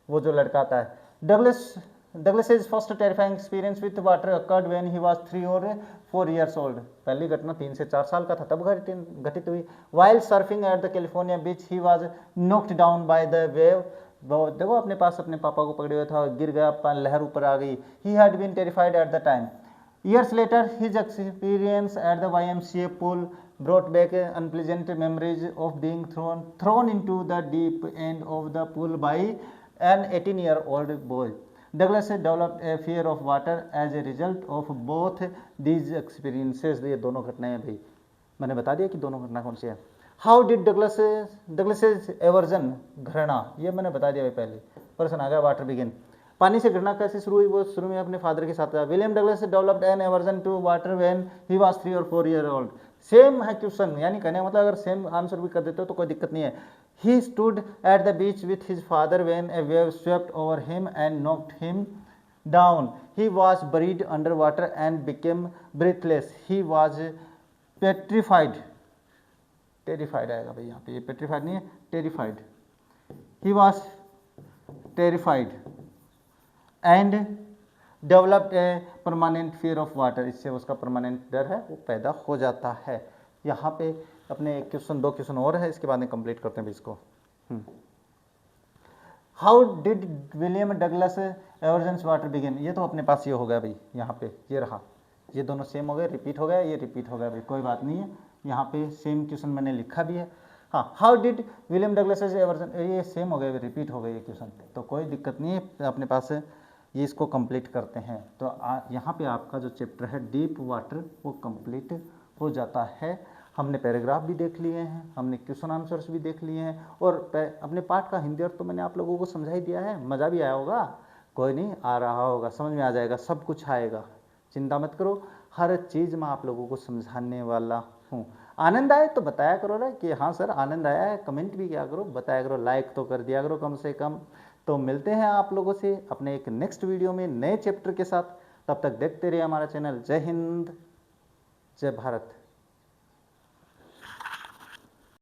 वो जो लड़का आता है। Douglas first terrifying experience with water occurred when he was 3 और 4 ईयर्स ओल्ड, पहली घटना 3 से 4 साल का था तब घटित हुई। While surfing at the California beach he was knocked down by the wave, देखो अपने पास अपने पापा को पकड़े हुए था, गिर गया, लहर ऊपर आ गई। He had been terrified at the time. Years later, his experience at the YMCA pool brought back unpleasant memories of being thrown into the deep end of the pool by an 18-year-old boy. Douglas developed a fear of water as a result of both these experiences. ये दोनों घटनाएं भाई मैंने बता दिया कि दोनों घटना कौन सी है। हाउ डिड डगलस एवर्जन, घृणा, ये मैंने बता दिया भाई पहले। प्रश्न आ गया, वाटर बिगिन, पानी से घृणा कैसे शुरू हुई, वो शुरू में अपने फादर के साथ था। William Douglas developed an aversion to water when he was 3 और 4 ईयर ओल्ड। सेम है क्वेश्चन, यानी कहने का मतलब अगर सेम आंसर भी कर देते हो तो कोई दिक्कत नहीं है। He stood at the beach with his father when A wave swept over him and knocked him down. He was buried under water and became breathless. He was petrified, terrified आएगा भाई यहाँ पे, ये पेट्रीफाइड नहीं है, terrified. He was terrified and developed a permanent fear of water, इससे उसका permanent डर है वो पैदा हो जाता है। यहाँ पे अपने क्वेश्चन, 2 क्वेश्चन और है, इसके बाद में कंप्लीट करते हैं भी इसको। How did William Douglas aversions water begin, ये तो अपने पास ये हो गया भाई, यहाँ पे ये रहा, ये दोनों सेम हो गए, रिपीट हो गया, ये रिपीट हो गया भाई, कोई बात नहीं है, यहाँ पे सेम क्वेश्चन मैंने लिखा भी है। हाँ, how did William Douglas aversion, ये सेम हो गए, रिपीट हो गए ये क्वेश्चन, तो कोई दिक्कत नहीं है अपने पास, ये इसको कंप्लीट करते हैं। तो यहाँ पे आपका जो चैप्टर है डीप वाटर वो कंप्लीट हो जाता है। हमने पैराग्राफ भी देख लिए हैं, हमने क्वेश्चन आंसर्स भी देख लिए हैं, और अपने पाठ का हिंदी अर्थ तो मैंने आप लोगों को समझा ही दिया है। मज़ा भी आया होगा, कोई नहीं, आ रहा होगा, समझ में आ जाएगा, सब कुछ आएगा, चिंता मत करो, हर चीज़ मैं आप लोगों को समझाने वाला हूँ। आनंद आए तो बताया करो ना कि हाँ सर आनंद आया है, कमेंट भी किया करो, बताया करो, लाइक तो कर दिया करो कम से कम। तो मिलते हैं आप लोगों से अपने एक नेक्स्ट वीडियो में नए चैप्टर के साथ, तब तक देखते रहिए हमारा चैनल। जय हिंद, जय भारत।